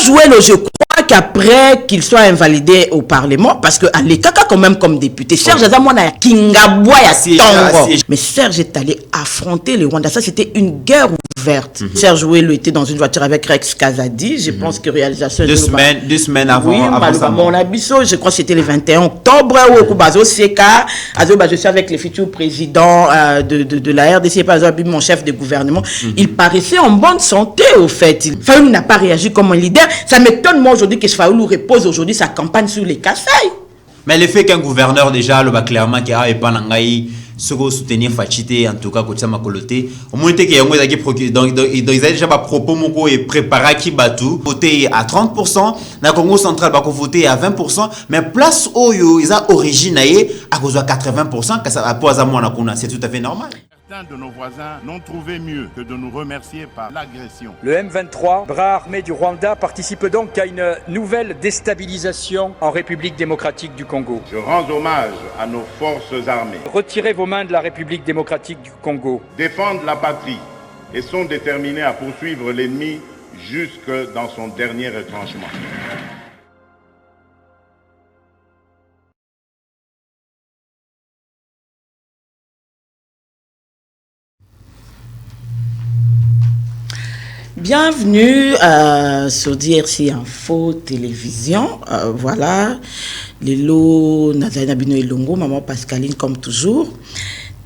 Serge Ouello, je crois qu'après qu'il soit invalidé au Parlement, parce que à l'Ekaka quand même comme député, Serge Azamwana Kingaboya Tango. Mais Serge est allé affronter le Rwanda. Ça, c'était une guerre ouverte. Serge Ouello était dans une voiture avec Rex Kazadi. Je pense que réalisation... 2 semaines avant. Oui, avant Abisso, je crois que c'était le 21 octobre. Je suis avec le futur président de la RDC, par exemple, mon chef de gouvernement. Il paraissait en bonne santé, au fait. Fayoulou n'a pas réagi comme un leader. Ça m'étonne, moi, aujourd'hui, que Fayoulou repose aujourd'hui sa campagne sur les Kassai. Mais le fait qu'un gouverneur, déjà, le clairement, qui a épanangaï, ce que soutenir Fachité, en tout cas, côté Makoloté, au moins, il y a donc ils avaient déjà propos moko et préparé qui batou, voté à 30%, na Congo central, va voter à 20%, mais place où ils ont origine à cause de 80%, que ça va pas à c'est tout à fait normal. Certains de nos voisins n'ont trouvé mieux que de nous remercier par l'agression. Le M23, bras armé du Rwanda, participe donc à une nouvelle déstabilisation en République démocratique du Congo. Je rends hommage à nos forces armées. Retirez vos mains de la République démocratique du Congo. Défendent la patrie et sont déterminés à poursuivre l'ennemi jusque dans son dernier retranchement. Bienvenue sur DRC Info Télévision. Voilà, Lelo Nazana Bino Elongo, maman Pascaline comme toujours.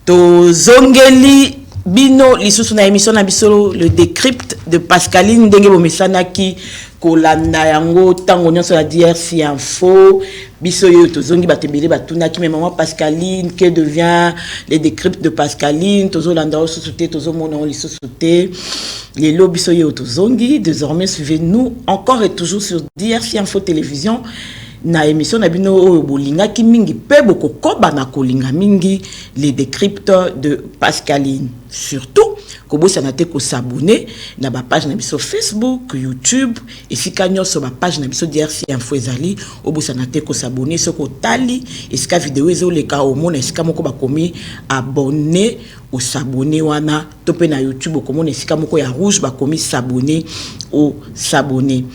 To Zongeli Bino, l'issue émission Nabisolo, le décrypte de Pascaline Dengebo Mesanaki, Kolanda Yango, Tangonyon sur la DRC Info, Bisoyo, Tozongi Batebele Batunaki, mais maman Pascaline, que devient les décryptes de Pascaline, Tozo Landao Sousouté, Tozo Monon Lissouté, les Lobisoyo Tozongi. Désormais, suivez-nous encore et toujours sur DRC Info Télévision. Na émission na bino bolinga ki mingi pe boko koba na kolinga mingi les décryptes de Pascaline. Surtout kobo sanate ko s'abonner na ba page na biso Facebook, YouTube et si kanyo so ba page na biso DRC Info ezali obo sanate ko s'abonner soko tali et ska vidéo ezo le ka o mona ska moko ba komi abonner ou s'abonner wana topé na YouTube ko mona ska moko ya rouge ba komi s'abonner ou s'abonner.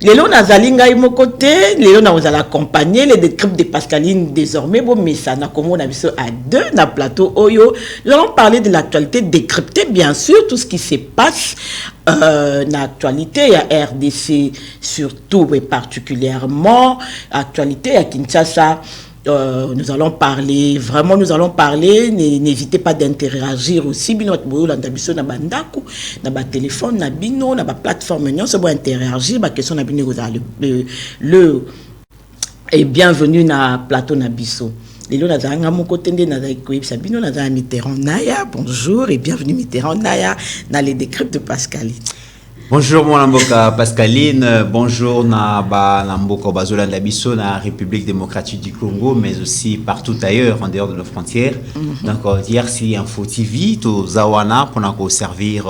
Lélo Nazalinga est mon côté, Lélo nous allons accompagner les décryptes de Pascaline désormais. Bon, mais ça n'a comme on a vu ça à deux, dans le plateau Oyo. Nous allons parler de l'actualité, décrypter bien sûr tout ce qui se passe dans l'actualité. Il y a RDC surtout et particulièrement, actualité à Kinshasa. Nous allons parler, vraiment nous allons parler, n'hésitez pas d'interagir aussi, bino l'andabiso na bandaku, na ba téléphone, na bino, na ba plateforme, nous se interagir, ba question na bino le et bienvenue na plateau na biso. Lelo na zanga mon côté na zaikoib sabino na za Mitterrand Naya, bonjour et bienvenue Mitterrand Naya dans les décryptes de Pascaline. Bonjour mon Namboka Pascaline, bonjour Namboka Bazolanda Bisso, na République démocratique du Congo, mais aussi partout ailleurs en dehors de nos frontières. Donc DRC Info TV, to Zawana pour nous servir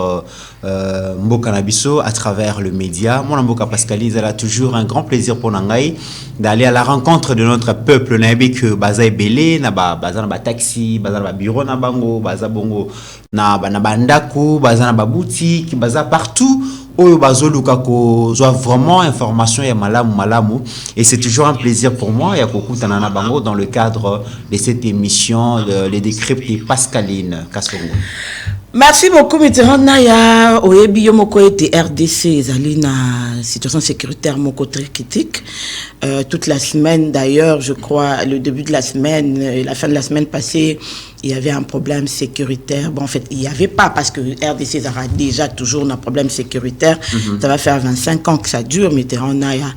Mboka Nabisso à travers le média. Mon Namboka Pascaline, elle a toujours un grand plaisir pour Nangai d'aller à la rencontre de notre peuple. Nabi que Baza Belé, na ba taxi, Baza ba bureau na bango, Baza bongo na bandaku, Baza na ba boutique, Baza partout. Oyo bazoluka ko soit vraiment information ya malamu et c'est toujours un plaisir pour moi ya kokutana na bango dans le cadre de cette émission les décryptes de Pascaline Kasongo. Merci beaucoup Mitterrand Naya oyebi yo moko ete RDC ezali na situation sécuritaire moko très critique toute la semaine d'ailleurs je crois le début de la semaine et la fin de la semaine passée il y avait un problème sécuritaire. Bon, en fait, il n'y avait pas parce que RDC aura déjà toujours un problème sécuritaire. Ça va faire 25 ans que ça dure, Mitterrand Naya.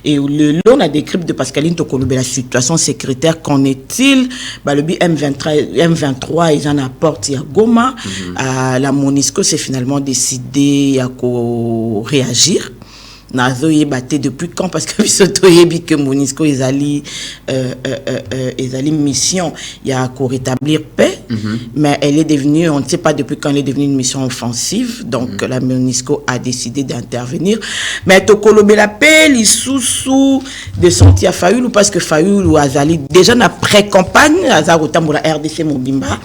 Et le long a décrit de Pascaline Tokolobe la situation sécuritaire. Qu'en est-il? Bah, le M23, ils en apportent à Goma. La MONUSCO s'est finalement décidé à réagir. Nazo yebate depuis quand parce que bisoto yebi que MONUSCO ezali mission il y a qu'au rétablir paix mais elle est devenue on ne sait pas depuis quand elle est devenue une mission offensive donc la MONUSCO a décidé d'intervenir mais tokolobe la paix les sous de sortir à Fayoulou parce que Fayoulou azali déjà na pré-campagne azarotambo la RDC Mobimba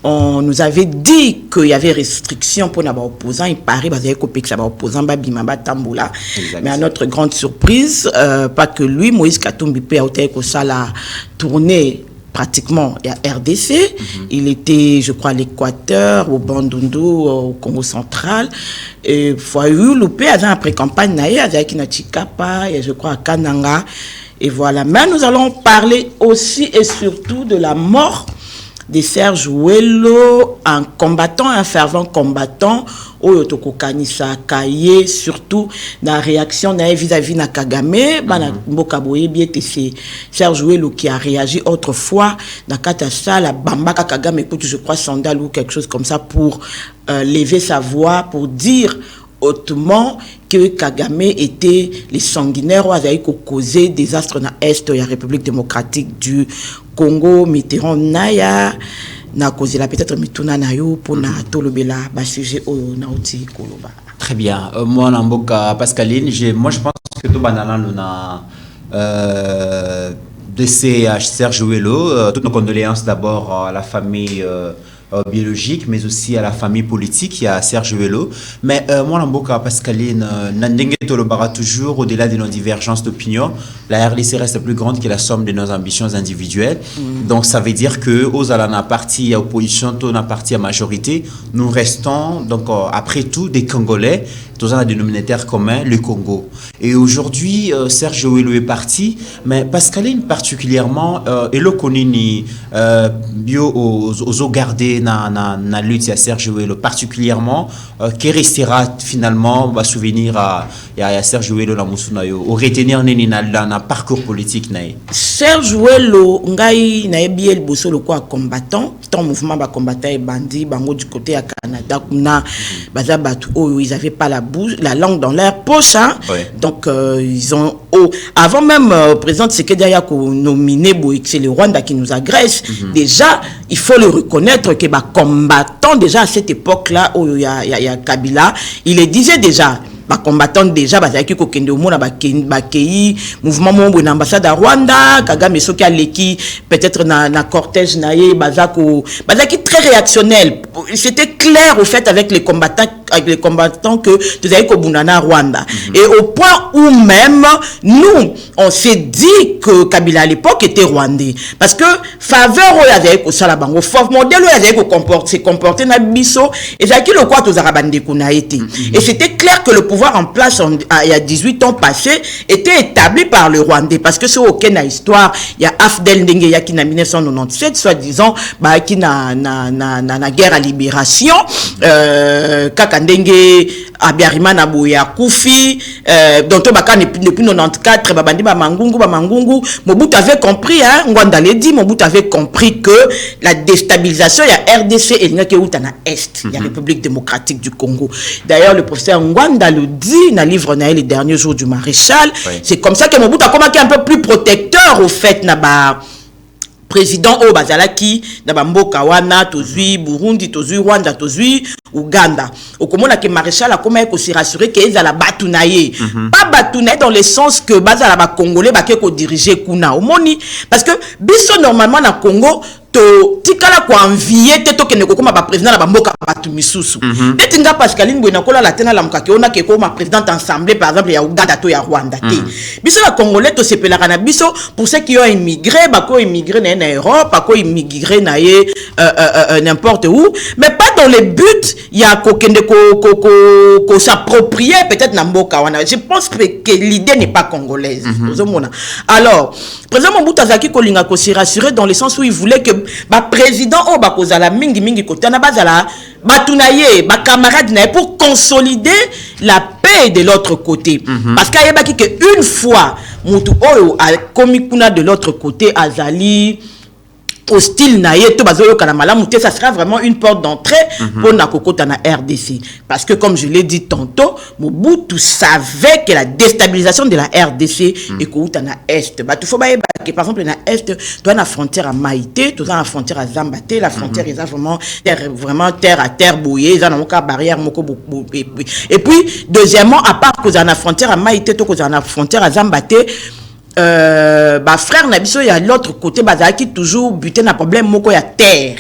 on nous avait dit qu'il y avait restriction pour les opposants il paraît bazali kopek ça ba opposant ba bimaba tambola Mais à notre grande surprise, pas que lui, Moïse Katumbi Pe a été la tournée pratiquement à RDC. Il était, je crois, à l'Équateur, au Bandundu, au Congo central. Et Foyou Loupé avait après campagne naïe, avec Chikapa, et je crois à Kananga. Et voilà. Mais nous allons parler aussi et surtout de la mort de Serge Ouello, un combattant, un fervent combattant, Oyotoko Kanisa Kaye, surtout dans la réaction vis-à-vis de Kagame, Mbokaboye biete c'est Serge Ouello qui a réagi autrefois dans Katasa, la Bambaka Kagame écoute, je crois, sandal ou quelque chose comme ça pour lever sa voix, pour dire hautement que Kagame était les sanguinaires ou avaient causé désastre dans l'Est de la République démocratique du Congo, Mitterrand Naya, na causé la peut-être Mituna Nayo pour na tolobela ba sujet au naoti koloba. Très bien. Moi Namboka Pascaline, moi je pense que tout banana nous na décès à Serge Ouello, toutes nos condoléances d'abord à la famille biologique, mais aussi à la famille politique, il y a Serge Ouello. Mais moi, Namboka Pascaline, Nandenge Tolobara toujours, au-delà de nos divergences d'opinion, la RDC reste plus grande que la somme de nos ambitions individuelles. Donc ça veut dire que aux Alana parti à opposition, tout na parti à majorité, nous restons donc après tout des Congolais, tous un dénominateur commun, le Congo. Et aujourd'hui, Serge Ouello est parti, mais Pascaline particulièrement, Elo Konini, bio aux gardés na lutte à Serge Ouello particulièrement, qui restera finalement va souvenir à Serge Ouello la Musunayo, au retenir neni na parcours politique nae. Serge Ouello ngai na ebiel boso le quoi combattant, ton mouvement ba combattant et bandit bango du côté à Canada kuna bazabatu ils avaient pas la langue dans leur poche hein? Ouais. Donc ils ont avant même président Tshisekedi a nominé c'est le Rwanda qui nous agresse. Déjà il faut le reconnaître que ba combattant déjà à cette époque-là où il y a Kabila, il le disait déjà combattant déjà bazaki ko kende omona ba kei mouvement mombo na ambassade à Rwanda Kagame soki aleki peut-être na cortège naé bazaki très réactionnel. C'était clair au fait avec les combattants que tu avais ko bunana Rwanda et au point où même nous on s'est dit que Kabila à l'époque était rwandais parce que faveur o avait ko sala bango fort modèle o avait ko comporter na biso et zaki le quoi to zarabande kuna été et c'était clair que le pouvoir en place il y a 18 ans passés était établi par le Rwandais parce que c'est aucune histoire il y a Afdel Ndenge ya qui en 1997 soi-disant bah qui na guerre à libération kaka Ndenge Abiarima na boya Koufi dont baka depuis 94 babandi ba mangungu Mobutu avait compris hein Ngwanda l'a dit Mobutu avait compris que la déstabilisation il y a RDC et il y a na Est il y a République démocratique du Congo. D'ailleurs le professeur Ngwanda le dit dans le livre les derniers jours du maréchal. Oui. C'est comme ça que Mobutu a commencé un peu plus protecteur au fait na président au bazalaki na bamboka wana tozui Burundi tozui Rwanda tozui Uganda. Au komona que maréchal a comment se rassurer que ezala batunaye. Pas batunaye dans le sens que bazala ba congolais ba ko diriger kuna. Omoni parce que biso normalement na Congo to tikala ko envier te to kene ko koma ba président na bamboka batu misusu. Etinga Pascaline Bwena kola la tena la mukake ona ke ko ma président ensemble par exemple ya Uganda to ya Rwanda te. Biso ba congolais to sepelaka na biso pour ceux qui ont immigré ba ko immigré na Europe, ba ko immigré na n'importe où, mais pas dans le but il y a ko s'approprier peut-être na mboka wana. Je pense que l'idée n'est pas congolaise. Alors, président Mobutu azaki ko linga ko se rassurer dans le sens où il voulait que ba président o ba kozala mingi kotana bazala batunaye ba camarade na pour consolider la paix de l'autre côté. Parce qu'il y a que une fois mutu oyo a komi kuna de l'autre côté azali hostile naïe to bazoyo kana malamu te, ça sera vraiment une porte d'entrée pour na kokota na RDC parce que comme je l'ai dit tantôt Mobutu savait que la déstabilisation de la RDC est kouta na est ba tout faut ba que par exemple na est toi na frontière à Maïté toi na frontière à Zambaté la frontière est vraiment terre à terre bouillée ils ont une barrière moko et puis deuxièmement à part que na frontière à Maïté to que na frontière à Zambaté bah frère Nabiso il y a l'autre côté bazaki toujours buté na problème moko ya terre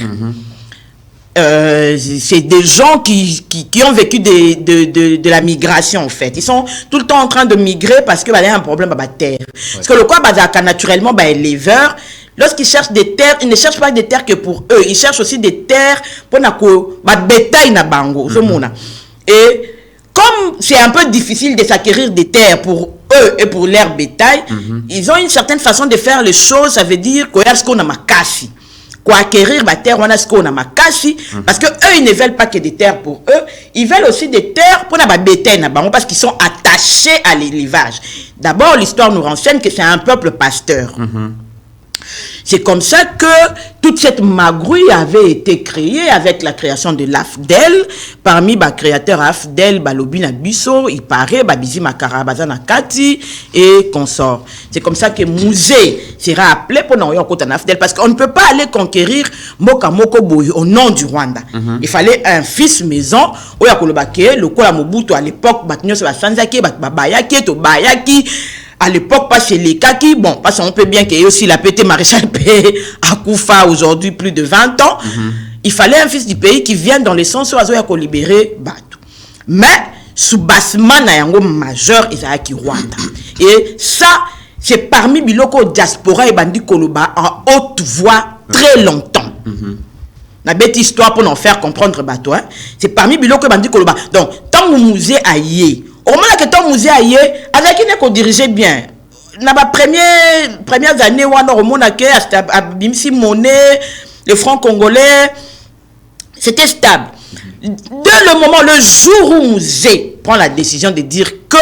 c'est des gens qui ont vécu de la migration en fait. Ils sont tout le temps en train de migrer parce qu'il y a un problème à la terre. Parce que le quoi naturellement éleveur, lorsqu'ils cherchent des terres, ils ne cherchent pas des terres que pour eux, ils cherchent aussi des terres pour bétail na bango. Et comme c'est un peu difficile de s'acquérir des terres pour eux et pour leur bétail, ils ont une certaine façon de faire les choses. Ça veut dire qu'on a makasi. Acquérir la terre, on a ce qu'on a makasi, parce que eux ils ne veulent pas que des terres pour eux, ils veulent aussi des terres pour la bétail parce qu'ils sont attachés à l'élevage. D'abord, l'histoire nous renseigne que c'est un peuple pasteur. C'est comme ça que toute cette magouille avait été créée avec la création de l'AFDEL. Parmi les créateurs AFDEL, Balobina Bisso, il paraît, Bizi Makarabazana Kati et consorts. C'est comme ça que musée sera appelé pour nous en AFDEL parce qu'on ne peut pas aller conquérir Moka Moko Boy au nom du Rwanda. Il fallait un fils maison, Oya Kolobake, le Kola Mobutu à l'époque, Batnyo Sanzaki, Bayaki, Tobayaki. À l'époque, pas chez les Kaki, bon, parce qu'on peut bien qu'il y ait aussi la PT Maréchal P. à Koufa aujourd'hui, plus de 20 ans. Il fallait un fils du pays qui vienne dans le sens où il a libéré Batou. Mais, sous bassement, il y a un majeur, il y a Rwanda. Et ça, c'est parmi Biloko diaspora et Bandi Koloba en haute voix très longtemps. La bête histoire pour nous faire comprendre Batou, hein? C'est parmi Biloko et Bandi Koloba. Donc, tant que le musée a yé, au moment que ton musée aille, avec qui qu'on dirigeait bien. Dans les premières années, on a remonté à Bimsi Monnaie, le franc congolais, c'était stable. Dès le moment, le jour où musée prend la décision de dire que,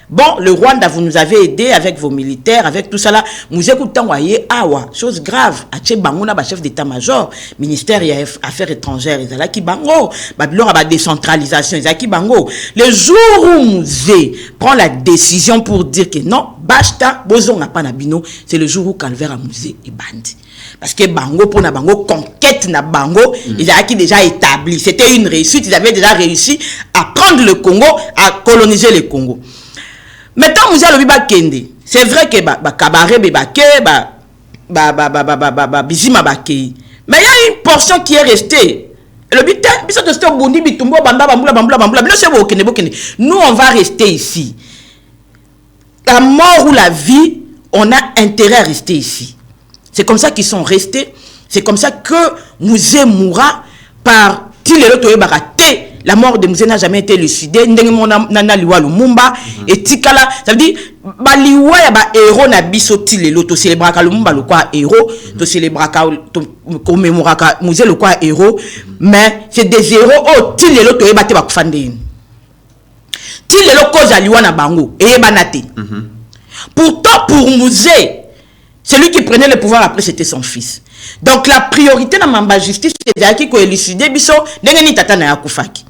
bon, le Rwanda, vous nous avez aidé avec vos militaires, avec tout ça là, musée koutan waye awa, chose grave, ache bangouna ba chef d'état-major, ministère des affaires étrangères, ils allaient qui bango, babylon ba décentralisation, ils allaient qui bango. Le jour où musée prend la décision pour dire que non, basta, bozon n'a pas nabino, c'est le jour où Calvaire a musée et bandi. Parce que bango pour na bango conquête na bango, ils avaient qui déjà établi, c'était une réussite, ils avaient déjà réussi à prendre le Congo, à coloniser le Congo. Maintenant, vous avez le c'est vrai que cabaret bizima bakei. Mais il y a une portion qui est restée. Le but nous on va rester ici. La mort ou la vie, on a intérêt à rester ici. C'est comme ça qu'ils sont restés. C'est comme ça que Musée mourra par la mort de Musée n'a jamais été élucidée. Nana liwa Lumumba et tikala, ça veut dire baliwa ya ba héros na biso tilelo to célébraka Lumumba le quoi héros, to célébraka to commémoraka Musée le quoi héros, mais c'est des héros oh tilelo to ebate ba kufande. Tilelo koza liwa na bango et banate. Pourtant pour Musée, celui qui prenait le pouvoir après c'était son fils. Donc la priorité dans ma justice c'est qui ko élucider biso ndenge ni tata na yakufaki.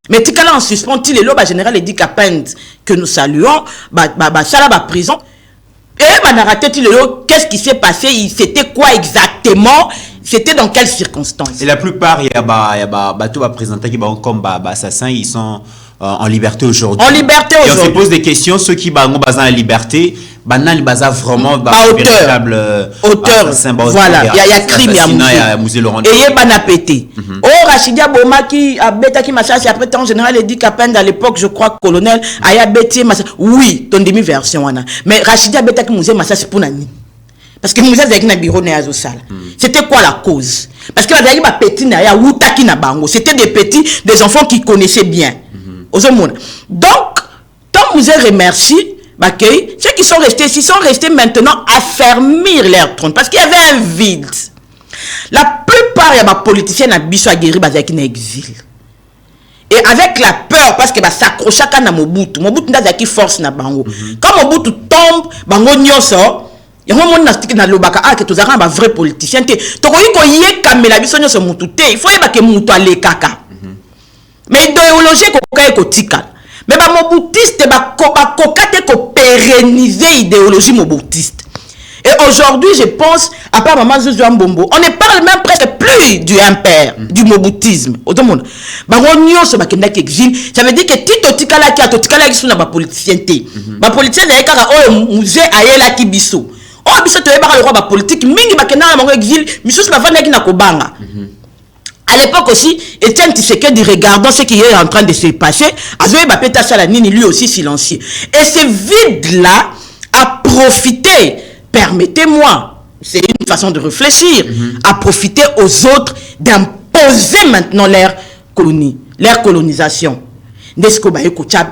Mais tikala en suspens tilelo ba général dit qu'à peine que nous saluons ça la prison et narraté tilelo qu'est-ce qui s'est passé, c'était quoi exactement, c'était dans quelles circonstances. Et la plupart il y a tout va présenter qui comme assassins, ils sont en liberté aujourd'hui. En liberté aujourd'hui. Et on se pose des questions, ceux qui ont en liberté, banal baza vraiment véritable auteur. Voilà, il y a crime, il y a musée. Et il y a banapété. Oh, Rachidia Bomaki a bêta qui massacre, après en général il dit qu'à peine à l'époque je crois colonel aya bété massacre. Oui, ton demi version wana. Mais Rachidia bêta qui musée massacre pour nani. Parce que musée avec na bureau na azosala. C'était quoi la cause? Parce que la ba petit na ya wutaki na bango, c'était des petits, des enfants qui connaissaient bien. Donc, tant musée remercie ceux qui sont restés ici sont restés maintenant à affermir leur trône parce qu'il y avait un vide. La plupart des politiciens n'ont pas guéri avec un exil. Et avec la peur, parce que s'accrocher à Mobutu n'a pas force na bango. Quand Mobutu tombe, bango nyoso, il y a un moment na lobaka que tous un vrai politicien. Donc il y a kamela biso nyoso mutu te. Il faut que mutu ale kaka. Mais idéologie ko tika. Mais Mobutiste kokate ko pérenniser idéologie mobutiste. Et aujourd'hui, je pense, à part Maman Zouzou Mbombo, on ne parle même presque plus du impère, du mobutisme. Ça veut dire que Tito Tikala qui a Tikala qui sont dans la politicienté. La politicien est car au musée Ayela Kibiso. Oh, biso te le roi politique, mingi bakena na exil, misus na vana qui na kobanga. À l'époque aussi, Étienne Tshisekedi, regardant ce qui est en train de se passer, Azoé Bapeta Salanini, lui aussi silencieux. Et ce vide-là a profité, permettez-moi, c'est une façon de réfléchir, a profité aux autres d'imposer maintenant leur colonie, leur colonisation. N'est-ce que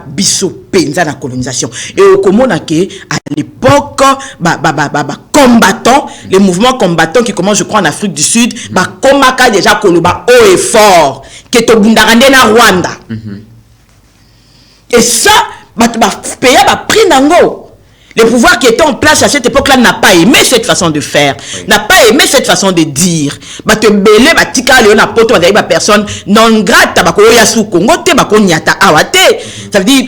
biso penza na colonisation et au komona ke à l'époque combattants, les mouvements combattants qui commencent je crois en Afrique du Sud komaka déjà koloba haut et fort que to bundarande na Rwanda et ça pays pris nango. Le pouvoir qui était en place à cette époque-là n'a pas aimé cette façon de faire, n'a pas aimé cette façon de dire. Personne non grata, ça veut dire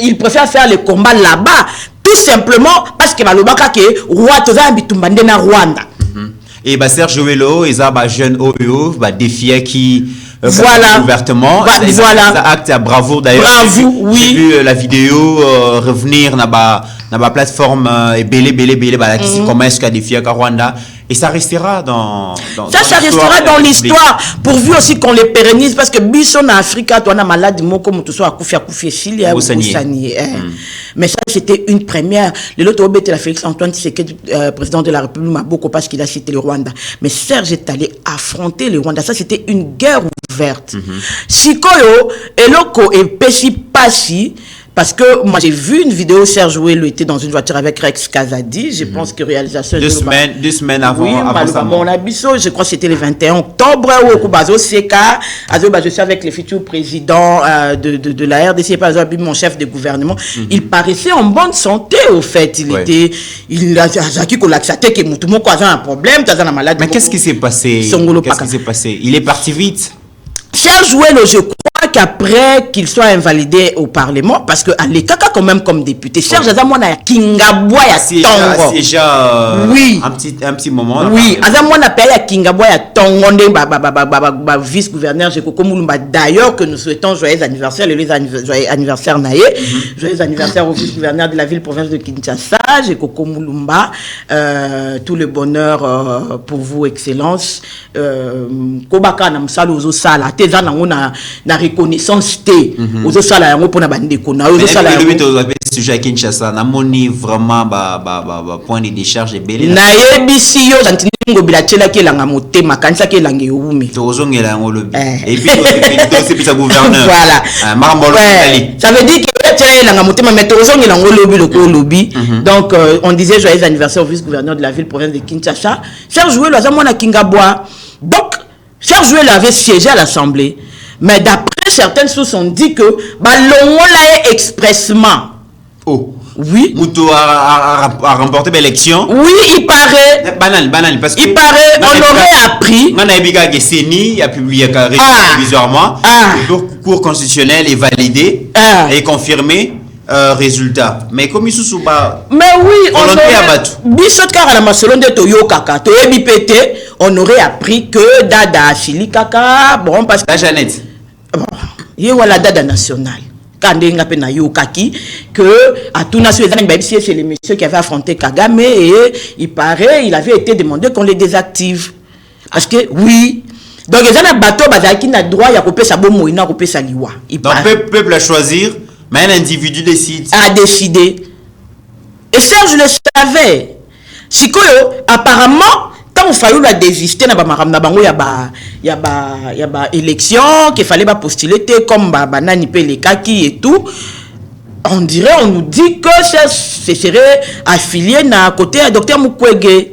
il préfère faire le combat là-bas, tout simplement parce que Rwanda. Et Serge Ouello, ils ont un jeune OEO, défier qui voilà ouvertement. Voilà. Acte à bravo d'ailleurs. Bravo, oui. J'ai vu la vidéo revenir dans la plateforme et belé comment est-ce qu'a défié à Rwanda. Et ça restera dans ça restera dans l'histoire, pourvu aussi qu'on les pérennise, parce que Bisson en Afrique, toi, on a malade, comme tout ça, mais ça, c'était une première. Le lot de la Félix Antoine Tshisekedi, président de la République, m'a beaucoup parce qu'il a cité le Rwanda. Mais Serge est allé affronter le Rwanda. Ça, c'était une guerre ouverte. Sikoyo, Eloko et Pessi Passi. Parce que moi j'ai vu une vidéo, Serge Ouello était dans une voiture avec Rex Kazadi, je pense que réalisation... 2 semaines avant, oui, avant ça. Bon, je crois que c'était le 21 octobre, je suis avec le futur président de la RDC, par exemple, mon chef de gouvernement, il paraissait en bonne santé au fait, il a un problème, mais qu'est-ce qui s'est passé? Il est parti vite. Serge Ouello, je crois qu'après qu'il soit invalidé au Parlement, parce que à l'Ekaka quand même comme député, Serge Azamwana Kingabwa ya Tongo. C'est déjà oui. un petit moment. Oui, Azamwana paye à Kingabwa ya Tongo, vice-gouverneur Jekoko Moulumba. D'ailleurs, que nous souhaitons joyeux anniversaire, joyeux anniversaire Naye, joyeux anniversaire au vice-gouverneur de la ville-province de Kinshasa, Jekoko Moulumba. Tout le bonheur pour vous, Excellence. Kobaka na msalo ozo sala, teza na reconnaissance té ozo sala yango pona bandeko na ozo sala yango sujet à Kinshasa na moni vraiment point de décharge belé na yebisi yo santingo bilachela ke langa motema kanisa ke lange yobumi to ozongela yango lobi et puis c'est puis ça gouverneur voilà Marambolo ça veut dire que tela langa motema mais to ozongela yango lobi loko lobi donc on disait joyeux anniversaire au vice-gouverneur de la ville-province de Kinshasa. Serge Ouello azamona Kingabwa. Donc Serge Ouello avait siégé à l'Assemblée, mais d'après certaines sources on dit que Balongola expressement. Oh. Oui. Moutou a remporté l'élection. Oui, il paraît. Banal, parce que. Il paraît, on aurait appris. On a il a publié provisoirement. Le cours constitutionnel est validé et confirmé. Résultat. Mais comme il se mais oui, on aurait appris que Dada Chili Kaka, bon, parce que. La Jeannette. Bon, il y a la Dada nationale. Que à tout nation, c'est les messieurs qui avaient affronté Kagame et il paraît, il avait été demandé qu'on les désactive. Parce que, oui. Donc, il y a un bateau qui n'a droit à couper sa bombe, il n'a coupé sa liwa. Donc, le peuple a choisi, mais un individu décide. A décidé. Et ça, je le savais. Sikoyo, apparemment, tant il fallait la désister, il y a élection, qu'il fallait postuler comme Nani Pelekaki et tout. On dirait, on nous dit que ce serait affilié à côté à Dr Mukwege.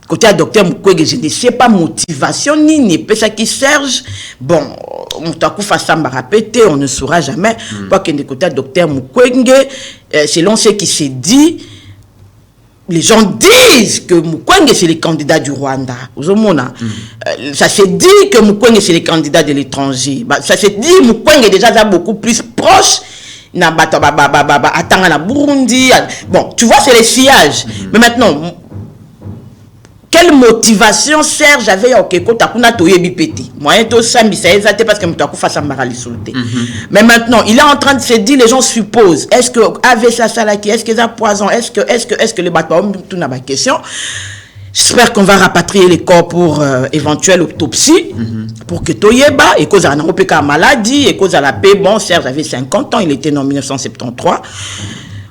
Côté à Dr Mukwege, je ne sais pas motivation ni n'est ça qui Serge. Bon, on ne saura jamais. Pas que de côté à Dr Mukwege, selon ce qui s'est dit, les gens disent que Mukwege c'est le candidat du Rwanda. Ça s'est dit que Mukwege c'est le candidat de l'étranger. Ça s'est dit que Mukwege est déjà beaucoup plus proche. Burundi. Bon, tu vois, c'est les sillages. Mais maintenant, quelle motivation Serge avait au Keko Takuna Toyebi Peti? Moyen to Sambi, ça exalté parce que Moutakou face à Marali Soulte. Mais maintenant, il est en train de se dire, les gens supposent, est-ce que avec sa salaki, est-ce que ça poison, est-ce que les bateaux, tout n'a pas question. J'espère qu'on va rapatrier les corps pour éventuelle autopsie, pour que Toyeba, et cause à la maladie, et cause à la paix. Bon, Serge avait 50 ans, il était né en 1973.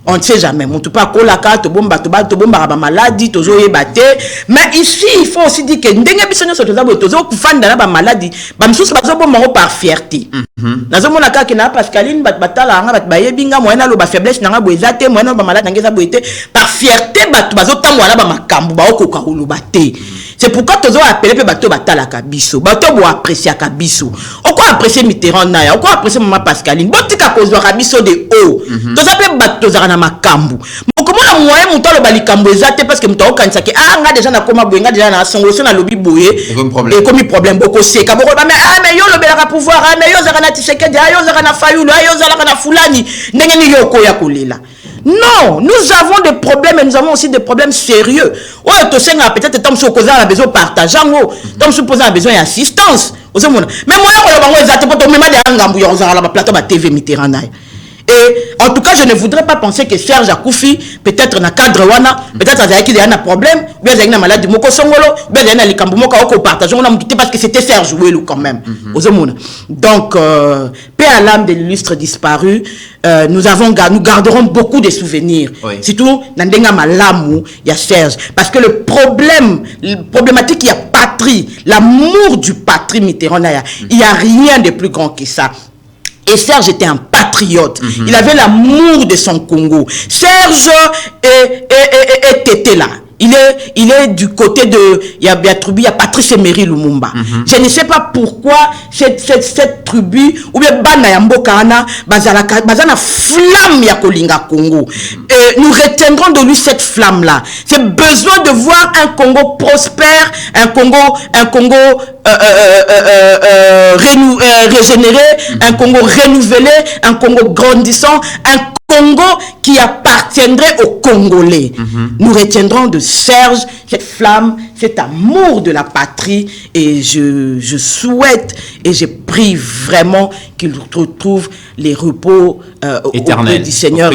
On ne sait jamais. Mon tupa kola ka to bomba ba maladie to zo yebate. Mais ici, il faut aussi dire que ndenge bisonyo so to zo kufanda na ba maladie, ba msusu ba zo bomba par fierté. Nazo mona ka ke na Pascaline batala nga bat bayebinga moyena lo ba faiblesse na nga boezate moyena ba malade ngeza boete par fierté ba zo tango na ba makambu ba okoka ulubate. C'est pourquoi tu as appelé bateau batala kabiso, bateau bo apprécier kabiso. On quoi apprécier Mitterrand na ya, on quoi apprécier maman Pascaline. Botika kozo kabiso de haut. Tu as appelé bateau zara makambu. Mon comment la moyen mon temps le balikambu ezate parce que mto kanisa ke nga déjà na koma boyenga déjà na songolo na lobby boye. Et comme problème beaucoup c'est ka boko mais yo le bela pouvoir, mais yo zara na Tshisekedi, yo zara na Fayulu, yo zara na Fulani. Ndenge ni yo koya kolela. Non, nous avons des problèmes et nous avons aussi des problèmes sérieux. Oh, peut-être que nous avons besoin de partage, nous avons besoin d'assistance. Mais moi, et en tout cas, je ne voudrais pas penser que Serge Akoufi, peut-être dans le cadre wana, peut-être qu'il y a un problème, bien qu'il y a une maladie, bien qu'il y a un likambu, parce que c'était Serge Ouelou quand même. Donc, paix à l'âme de l'illustre disparu, nous garderons beaucoup de souvenirs. Oui. Surtout, dans le malamu, il y a Serge. Parce que le problématique, il y a patrie, l'amour du patrie Mitterrand, il n'y a rien de plus grand que ça. Et Serge était un patriote. Il avait l'amour de son Congo. Serge était là. Il est du côté de il y a Patrice Emery Lumumba. Je ne sais pas pourquoi cette tribu ou bien bana ya mbokana bazana flamme ya kolinga Congo. Et nous retiendrons de lui cette flamme là. C'est besoin de voir un Congo prospère, un Congo régénéré, un Congo renouvelé, un Congo grandissant, un Congo qui appartiendrait aux Congolais. Nous retiendrons de Serge cette flamme, cet amour de la patrie, et je souhaite et je prie vraiment qu'il retrouve les repos auprès du Seigneur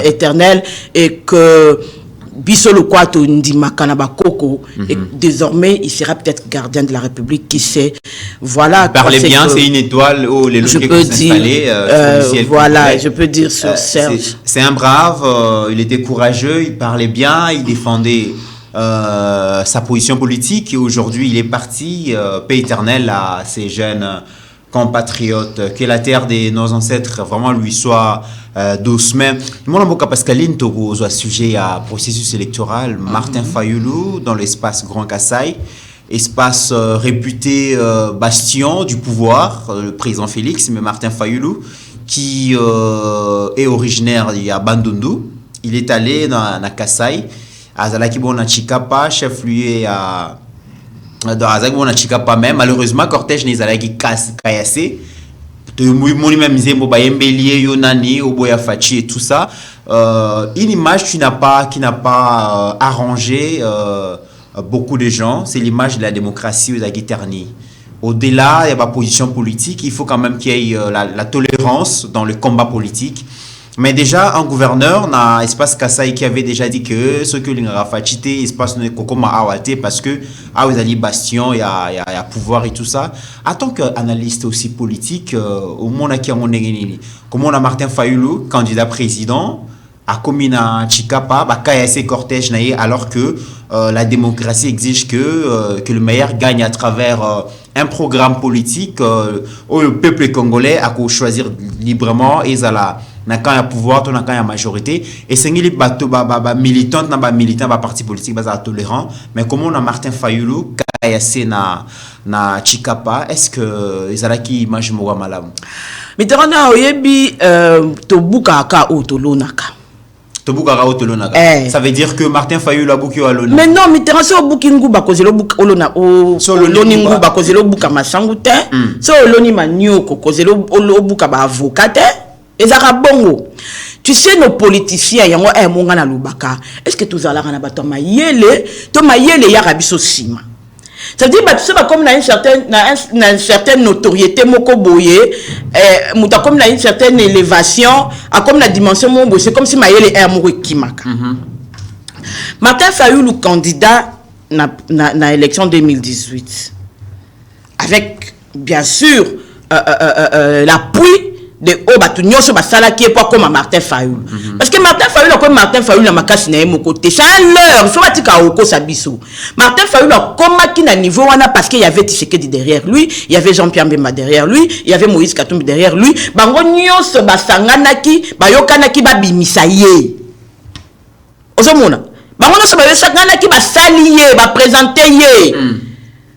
éternel, et que Bissolo Kwato Ndimaka Nabakoko, et désormais il sera peut-être gardien de la République, qui sait. Voilà. Parlez bien, c'est une étoile où les logiques sont installées. Voilà, je peux dire sur Serge. C'est un brave, il était courageux, il parlait bien, il défendait sa position politique, et aujourd'hui il est parti, paix éternelle à ces jeunes compatriotes, que la terre de nos ancêtres vraiment lui soit doucement. Mon nom est Pascaline, Togo, sujet à processus électoral. Martin Fayulu dans l'espace Grand Kassai, espace réputé bastion du pouvoir, le président Félix, mais Martin Fayulu, qui est originaire de Bandundu. Il est allé dans Kassai, à Zalakibona Chikapa, chef-lieu à dans Azakibona Chikapa même. Malheureusement, cortège n'est Zalaki Kayase. Moni même Zembo Bayembelier, Yonani, Oboya Fachi et tout ça. Une image qui n'a pas arrangé beaucoup de gens. C'est l'image de la démocratie aux Aguiterni. Au-delà, il y a pas position politique. Il faut quand même qu'il y ait la tolérance dans le combat politique. Mais déjà, un gouverneur dans l'espace Kassai qui avait déjà dit que ce que l'Ingarafachite, espace ne Kokoma Awate, parce que vous avez bastion, il y a pouvoir et tout ça. En tant qu'analyste aussi politique, au monde qui a mon comment on a Martin Fayulu, candidat président, à Komina Chikapa, Kayase cortège alors que la démocratie exige que le meilleur gagne à travers un programme politique où le peuple congolais a qu'à choisir librement et ça na quand il y a pouvoir, quand il y a majorité, et c'est les militants, militants, parti politique, tolérant. Mais comment on a Martin Fayulu, Kayase na Chikapa, est-ce que ils ont qui image moa malam? Mitterrand na oyebi tobuka ka otolonaka. Ça veut dire que Martin Fayulu a bouki aloni. Mais non, Mitterrand so buki nguba kozelo buka olona o loni nguba kozelo buka masangu te. So loni manioko kozelo buka ba avocat. Ezaka bongo. Tu sais, nos politiciens, yango monga na lubaka. Est-ce que tous allons na bato mayele, to mayele ya rabiso sima. Ça veut dire que tu sais comme na une certaine notoriété moko boye, muta comme na une certaine élévation, a comme la dimension mongo, c'est comme si mayele est amoureux kimaka. Martin Fayulu candidat na élection 2018. Avec, bien sûr, l'appui de Obatunyoso Basala qui est pas comme Martin Fayoulou. Parce que Martin Fayoulou, comme Martin Fayoulou, n'a pas de mon côté. C'est un leurre. Il faut pas dire qu'à Sabiso. Martin Fayoulou, comme qui n'a niveau, parce qu'il y avait Tshisekedi derrière lui, il y avait Jean-Pierre Mbemba derrière lui, il y avait Moïse Katumbi derrière lui. Bango Nyoso Basanganaki, Bayokanaki Babimisaye. Ozomona. Bango Nyoso Bayokanaki Basaliye, Baprésenteye.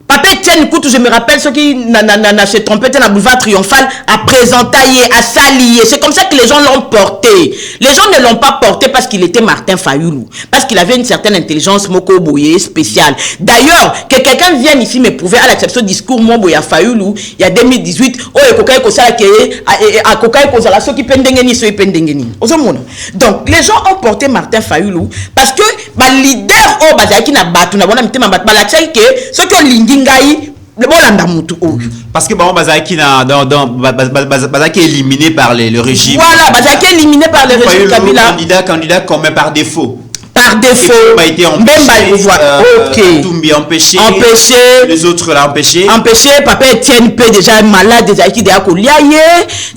Papa Etienne Koutou, je me rappelle, ceux qui se trompaient dans le boulevard Triomphal, à présenter, à s'allier. C'est comme ça que les gens l'ont porté. Les gens ne l'ont pas porté parce qu'il était Martin Fayoulou. Parce qu'il avait une certaine intelligence Moko Boye spéciale. D'ailleurs, que quelqu'un vienne ici me prouver à l'exception du discours Moboya Fayoulou, il y a 2018, oh, et Kokaï Kosala qui est, à Kokaï Kosala, ceux qui pendengeni, ceux qui pendengeni. Donc, les gens ont porté Martin Fayoulou parce que, leader, oh, Bazaki na batu, na bona mitema batu, balaksaï que, ceux qui ont lingingaï, parce que bon, Bazaki est éliminé par le régime. Voilà, Bazaki est éliminé par le régime Kabila. Candidat commun par défaut. Par défaut. Il a été empêché. Tumbi empêché. Les autres l'ont empêché. Empêché. Papa Etienne P déjà malade déjà qui déjà koliaye.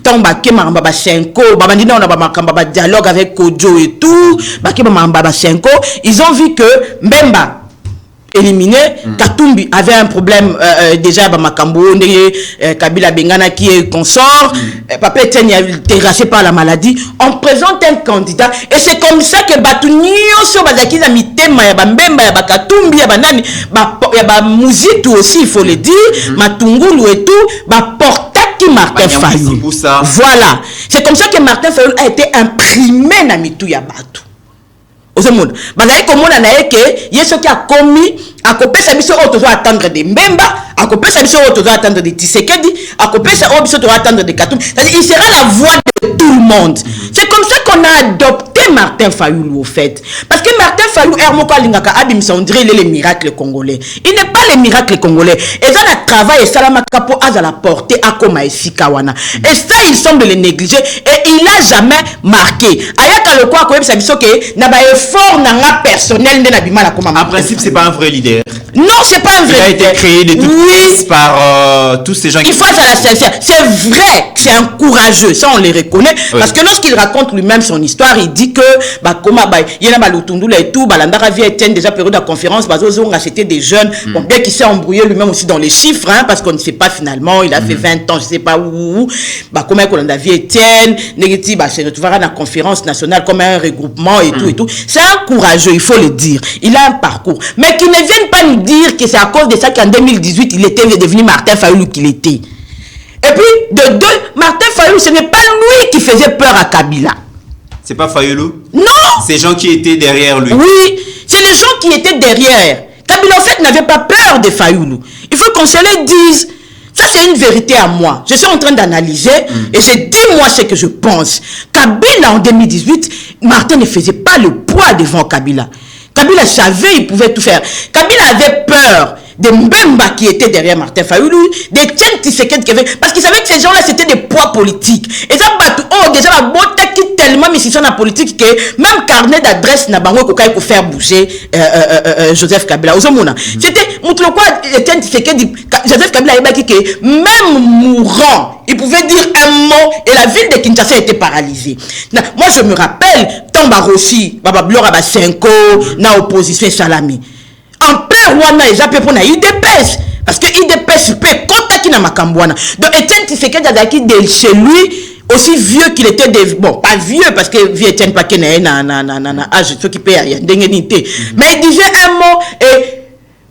Tomba ke maramba ba 5 ans. Babandina on a ba makamba ba dialogue avec Kojo et tout. Ba ke maramba ba 5 ans. Ils ont vu que Mbemba éliminé, Katumbi avait un problème déjà à Makambo, Kabila Bengana qui est consort, Papa Etienne est terrassé par la maladie. On présente un candidat et c'est comme ça que Batunio sur Bazaki na mitema ya Bambemba ya Katumbi ya banani ya Muzitu aussi il faut le dire, Matungulu et tout, portaki Martin Fayoulou. Voilà, c'est comme ça que Martin Fayoulou a été imprimé na mitu ya Batu. Ozomono bazali komona na yeke yeso ki a commis a kopesa biso o tozo attendre de Mbemba a kopesa biso o tozo attendre de Tshisekedi a kopesa o biso tozo attendre de Katumbi. C'est-à-dire il sera la voix de tout le monde. C'est comme ça qu'on a adopté Martin Fayoulou au fait parce que Martin Fayoulou Hermoko Alingaka abimsa on dirait il est le miracle congolais. Il n'est pas le miracle congolais. Et ça le travail et salama kapo à la portée à Koma et Sikawana. Et ça il semble le négliger et il a jamais marqué. Ayaka le quoi ko yebisa biso ke na ba fort n'a personnel en principe c'est pas un vrai leader. Non, c'est pas un vrai leader. Il a été créé de toutes pièces par tous ces gens il faut être à la sincère. C'est vrai que c'est un courageux, ça on le reconnaît parce que lorsqu'il raconte lui-même son histoire, il dit que il y a Lutundula et tout, Balandara vient Etienne déjà période de conférence, c'était des jeunes, bon, bien qu'il s'est embrouillé lui-même aussi dans les chiffres parce qu'on ne sait pas finalement, il a fait 20 ans, je sais pas où, comment on a vu Etienne, Negeti se retrouvera dans la conférence nationale comme un regroupement et tout et tout. C'est un courageux, il faut le dire. Il a un parcours. Mais qu'ils ne viennent pas nous dire que c'est à cause de ça qu'en 2018, il était devenu Martin Fayoulou qu'il était. Et puis, de deux, Martin Fayoulou, ce n'est pas lui qui faisait peur à Kabila. C'est pas Fayoulou? Non! C'est les gens qui étaient derrière lui. Oui, c'est les gens qui étaient derrière. Kabila, en fait, n'avait pas peur de Fayoulou. Il faut qu'on se le dise. Ça, c'est une vérité à moi. Je suis en train d'analyser et je dis moi ce que je pense. Kabila, en 2018, Martin ne faisait pas le poids devant Kabila. Kabila savait, il pouvait tout faire. Kabila avait peur de Mbemba qui était derrière Martin Fayoulou, d'Etienne Tshisekedi qui avait... Parce qu'il savait que ces gens-là, c'était des poids politiques. Et ça, déjà, la beauté qui tellement mis sur la politique que même carnet d'adresse n'a pas pour faire bouger Joseph Kabila. C'était, quoi, Etienne Tshisekedi, Joseph Kabila, même mourant, il pouvait dire un mot et la ville de Kinshasa était paralysée. Moi, je me rappelle, Tamba Rossi, Baba Blora Basenko, na opposition Salami. En père, Wana, ils appellent pour IDPS. Parce que IDPS peut contacter na Makambouana. Donc, Etienne Tshisekedi Azaki de chez lui, aussi vieux qu'il était, bon, pas vieux, parce que vieux Etienne Paquet n'a âge, ceux qui paient, il y a une indemnité. Mais il disait un mot et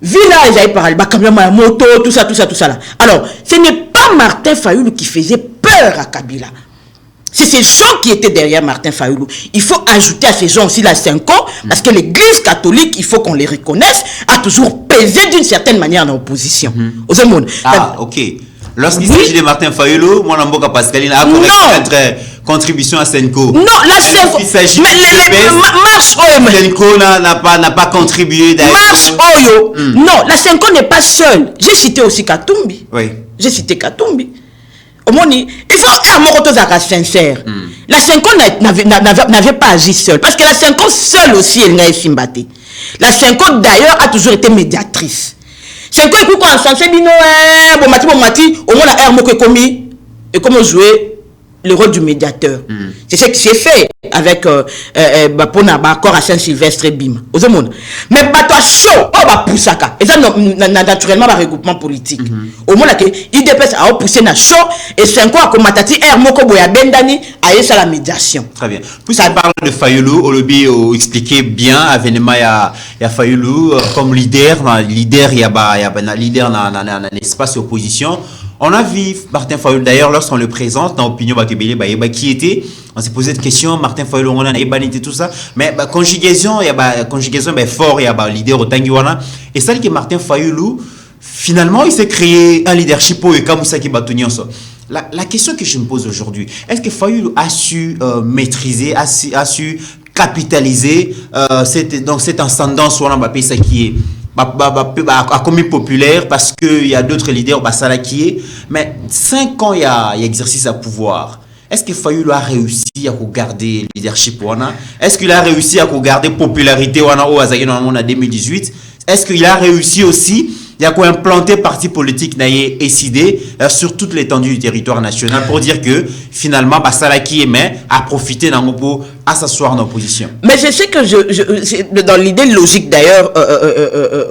village, il parlait, ma moto, tout ça là. Alors, ce n'est pas Martin Fayoulou qui faisait peur à Kabila. C'est ces gens qui étaient derrière Martin Fayoulou. Il faut ajouter à ces gens aussi la 5 ans, parce que l'église catholique, il faut qu'on les reconnaisse, a toujours pesé d'une certaine manière dans l'opposition. Ah, ok. Lorsqu'il s'agit de Martin Fayoulou, moi, Namboka Pascaline a notre contribution à Senko. Non, la Senko. Il s'agit de marche Oyo. Senko n'a pas contribué d'ailleurs. Marche Oyo. Non, la Senko n'est pas seule. J'ai cité aussi Katumbi. Oui. J'ai cité Katumbi. Au moins, il faut un mot sincère. La 5 ans n'avait pas agi seule. Parce que la 5 ans seule aussi, elle n'a pas fait. La 5 ans d'ailleurs a toujours été médiatrice. 5 ans, écoute, quand on s'en fait, bon mati, au moins la R commis et comment jouer le rôle du médiateur. C'est ce qui s'est fait avec pour accord à Saint-Sylvestre et Bim. Mais bateau chaud, on va pousser ça. Et ça, naturellement, un regroupement politique. Au moins, il dépasse à pousser na chaud et 5 ans, comme Matati, Moko Boya Bendani, a eu la médiation. Très bien. Puisqu'on parle de Fayoulou, Olobi expliqué bien, Avenema, il y a Fayoulou comme leader, il y a leader dans l'espace opposition. On a vu Martin Fayoulou, d'ailleurs, lorsqu'on le présente dans l'opinion qui était, on s'est posé des questions, Martin Fayoulou, on a ébanité tout ça, mais conjugaison, il y a conjugaison fort, il y a leader au Tangiwana, et ça dit que Martin Fayoulou, finalement, il s'est créé un leadership pour Kamoussa qui battu la question que je me pose aujourd'hui, est-ce que Fayoulou a su maîtriser, a su capitaliser cette ascendance où on a ça qui est à combien populaire parce qu'il y a d'autres leaders qui est mais 5 ans il y a exercice à pouvoir. Est-ce que Fayoulou a réussi à garder leadership est-ce qu'il a réussi à garder popularité en 2018? Est-ce qu'il a réussi aussi à implanter parti politique décidé sur toute l'étendue du territoire national pour dire que finalement Salaki aimait à profiter d'un mot à s'asseoir en opposition. Mais je sais que dans l'idée logique d'ailleurs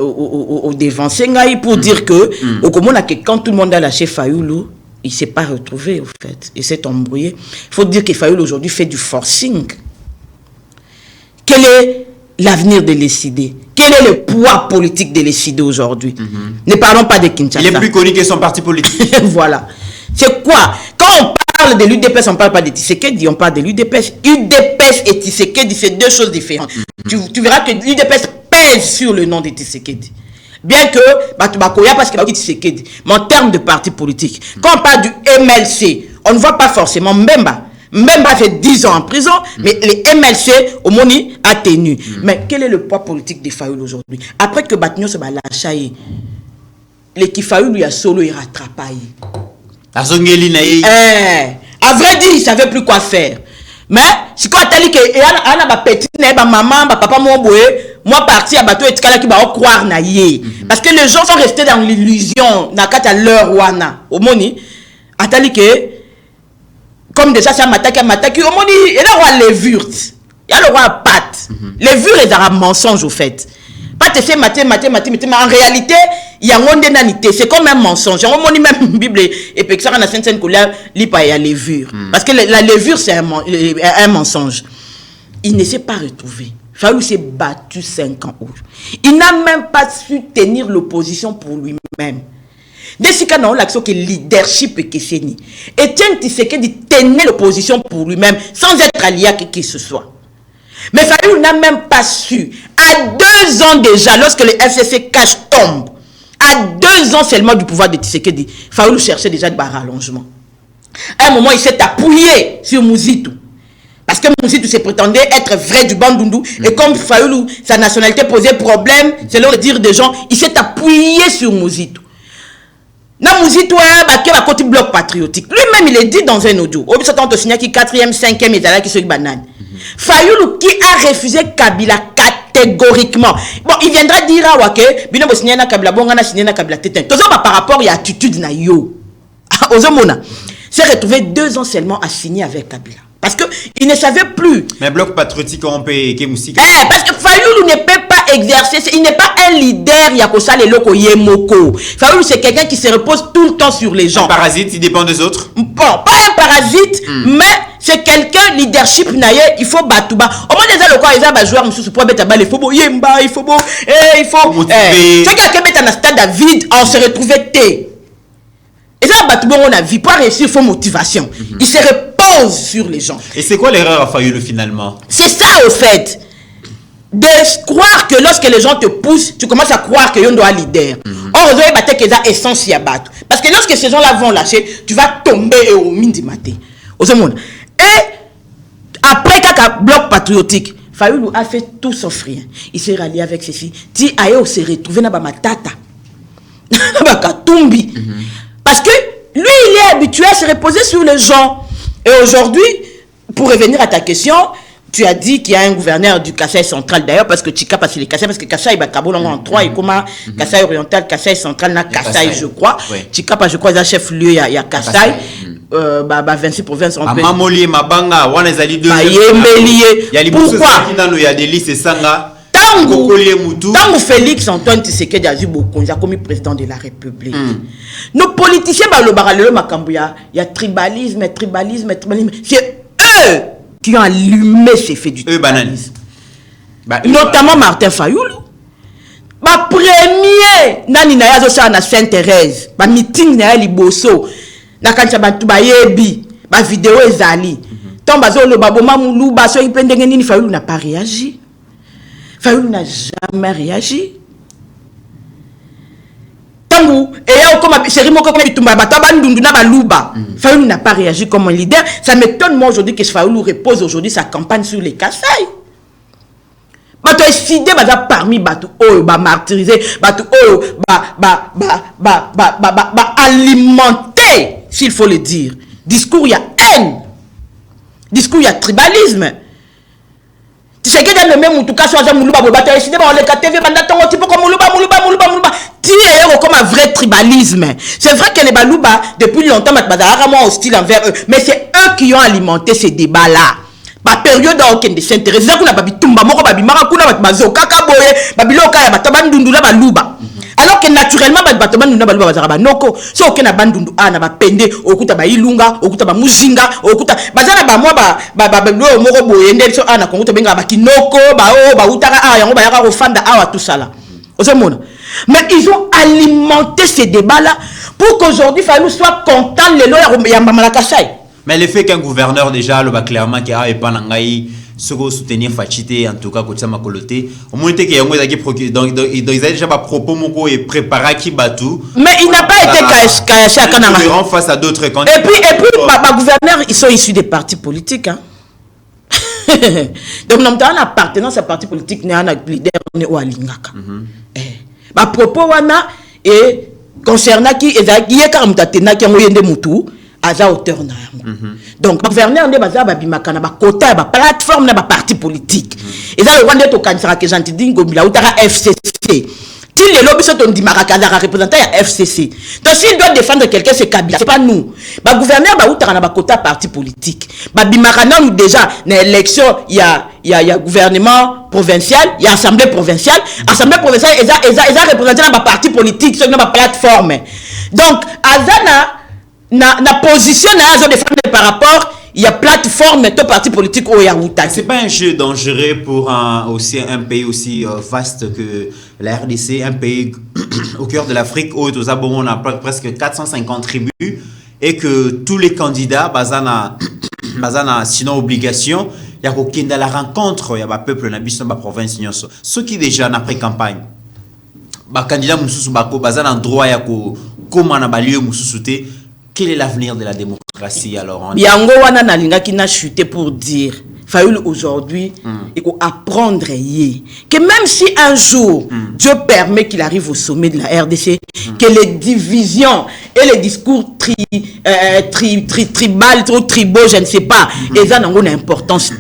au dévancé pour dire que au Comona que quand tout le monde a lâché Fayoulou, il s'est pas retrouvé au fait, il s'est embrouillé. Il faut dire que Fayoulou aujourd'hui fait du forcing. Quel est l'avenir de l'ECD? Quel est le poids politique de l'ECD aujourd'hui? Ne parlons pas de Kinshasa. Il est plus connu que son parti politique. Voilà. C'est quoi? Quand on parle de l'UDPS, on ne parle pas de Tshisekedi, on parle de l'UDPS. UDPS et Tshisekedi, c'est deux choses différentes. Tu verras que l'UDPS pèse sur le nom de Tshisekedi. Bien que, Batubakoya, parce qu'il y a Tshisekedi. Mais en termes de parti politique, quand on parle du MLC, on ne voit pas forcément Mbemba. Mbemba fait 10 ans en prison, mais les MLC, au Moni, a tenu. Mais quel est le poids politique des Fayoulou aujourd'hui? Après que Batignon se bat lâché, les Kifayoulou, il y a solo, il rattrape. À vrai dire, il ne savait plus quoi faire. Mais, si quand tu as dit qu'il y a un petit, maman, papa, moi parti à bateau et qui va croire na yé. Parce que les gens sont restés dans l'illusion, na kata leur wana. Au Moni, atali que comme déjà ça m'attaque, au Moni, il y a le roi levure, il y a le roi pâte. Levure est un mensonge au fait. Pas te fait maté, mais en réalité, il y a un dénanité, c'est comme un mensonge. On dit même Bible et puis ça, on a certaines couleurs, il y a levure. Parce que la levure, c'est un mensonge. Il ne s'est pas retrouvé. Fayoulou s'est battu 5 ans. Il n'a même pas su tenir l'opposition pour lui-même. Dès ce cas, on a l'action que leadership et que c'est ni. Et tiens, tu sais que de tenir l'opposition pour lui-même sans être allié à qui que ce soit. Mais Fayoulou n'a même pas su. À 2 ans déjà, lorsque le FCC cash tombe, à 2 ans seulement du pouvoir de Tshisekedi, Fayoulou cherchait déjà de rallongement. À un moment, il s'est appuyé sur Mouzitou. Parce que Mouzitou se prétendait être vrai du Bandundu. Et comme Fayoulou, sa nationalité posait problème, selon le dire des gens, il s'est appuyé sur Mouzitou. Na Mouzitou qui a côté bloc patriotique. Lui-même, il est dit dans un audio. Au bout de 4e, 5e, et là qui se banane. Fayoulou qui a refusé Kabila catégoriquement. Bon, il viendra dire à Wake, Bino signé na Kabila, bon, on a signé na Kabila Tétin. Tout ça par rapport à l'attitude na yo. Ozomona s'est retrouvé 2 ans seulement à signer avec Kabila. Parce qu'il ne savait plus. Mais bloc patriotique, on peut parce que Fayoulou ne peut pas exercer, il n'est pas un leader, Yakosa le loko yemoko. Fayoulou, c'est quelqu'un qui se repose tout le temps sur les gens. Un parasite, il dépend des autres. Bon, pas un parasite, mais c'est quelqu'un, leadership naye, il faut batouba. Au moins, déjà, le corps, il y a des joueurs, monsieur, pour mettre il faut yemba, il faut il faut. C'est quelqu'un qui met un stade à vide, on se retrouvait té. Et ça, on a vu, pour réussir, il faut motivation. Il se repose sur les gens. Et c'est quoi l'erreur à Fayoulou finalement? C'est ça, au fait. De croire que lorsque les gens te poussent, tu commences à croire que y a un leader. Or, vous avez battu que ça essence à battre. Parce que lorsque ces gens-là vont lâcher, tu vas tomber au midi matin. Et après, quand bloc patriotique, Fayoulou a fait tout sauf rien. Il s'est rallié avec ses filles. Ti Ayo s'est retrouvé dans ma tata. Parce que lui, il est habitué à se reposer sur les gens. Et aujourd'hui, pour revenir à ta question, tu as dit qu'il y a un gouverneur du Kasaï central, d'ailleurs, parce que Chika passe les Kasaï, parce que Kasaï, il y a en 3, et comment Kasaï oriental, Kasaï central, na Kasaï, je crois. Chika, je crois, il y a chef-lieu, il y a Kasaï. 26 provinces en pays. Mamoli, Mabanga, wana zali deux. Pourquoi? Il y a des listes sanga. Tango Félix Antoine Tshisekedi a comme président de la République. Nos politiciens, il y a tribalisme. C'est eux qui ont allumé ces faits du tribalisme. Notamment Martin Fayoulou. Ma premier nani na yazo sa na Sainte-Thérèse, ba meeting na liboso. Na kancha bantu ba yebi, ba vidéo ezali. Tomba zo lo baboma mulu ba so ipendenge nini Fayoulou n'a pas réagi. Fayoulou n'a jamais réagi. Tangu et comme chéri moko comme bitumba bataba ndundu na baluba. Fayoulou n'a pas réagi comme un leader. Ça m'étonne moi aujourd'hui que Fayoulou repose aujourd'hui sa campagne sur les Kasaï. Bato décidé baza parmi bato oyo ba martyrisé, bato oyo alimenter, s'il faut le dire. Discours il y a haine. Discours il y a tribalisme. Tu sais que dans le même en tout cas soit muluba bato décidé ba le KTV banda tongo tipo comme muluba. Tu es comme un vrai tribalisme. C'est vrai que les baluba depuis longtemps baza vraiment hostile envers eux, mais c'est eux qui ont alimenté ces débats là. Ba période aucun de s'intéresser ça kuna babi tumba moko babi mara kuna bat bazo kaka boye babiloka ya bataba ndundula baluba alors que naturellement bataba ndundula baluba bazara banoko so aucun na bandundu ana ba pende okuta ba ilunga okuta ba muzinga okuta bazana ba mwa ba lo moko boye ndeli so ana konguta benga ba kinoko ba utaka a yango ba yaka ofanda awa tout ça là osemona. Mais ils ont alimenté ces débats là pour qu'aujourd'hui Fayoulou soit content les lois ya Mbamala Kasaï. Mais le fait qu'un gouverneur déjà le clairement qui a pas nangai ce que soutenir Fachité en tout cas côté Makoloté au moins que yango donc ils avaient déjà pas propos moko et préparé qui batou. Mais il n'a pas été caché à Kananga face à d'autres candidats. Et puis ma gouverneurs ils sont issus des partis politiques hein. Donc nous avons appartenance à parti politique né un leader né au alingaka. Ma propos wana et concernant qui est comme tatena qui ngoyende mutu aza auteur na yango. Donc gouverneur ne baza babimaka na ba quota ba plateforme na ba parti politique. Et ça le rwanda to kanisaka que gentil dingo bila utara FCC. Si les lobbies sont dit Marakazara représentant à FCC. Donc s'il doit défendre quelqu'un c'est Kabila, c'est pas nous. Ba gouverneur ba utara na ba quota parti politique. Ba bimakana nous déjà na élection il y a gouvernement provincial, il y a assemblée provinciale et ça représenté dans ba parti politique sur na plateforme. Donc azana na position na défendre par rapport il y a plateforme de parti politique au Yaouta. C'est pas un jeu dangereux pour un pays aussi vaste que la RDC, un pays au cœur de l'Afrique où on a presque 450 tribus et que tous les candidats bazana sinon obligation il y a aucun dans la rencontre il y a pas peuple na biso ba province nyonso ceux qui déjà après campagne ba candidat mususu bako bazana droit ya ko comment na ba lieu mususu te. Quel est l'avenir de la démocratie alors? Yango wana nalinga qui n'a chuté pour dire Fayoulou aujourd'hui il faut apprendre que même si un jour Dieu permet qu'il arrive au sommet de la RDC que les divisions et les discours tribal trop tribaux je ne sais pas et ça n'a pas importance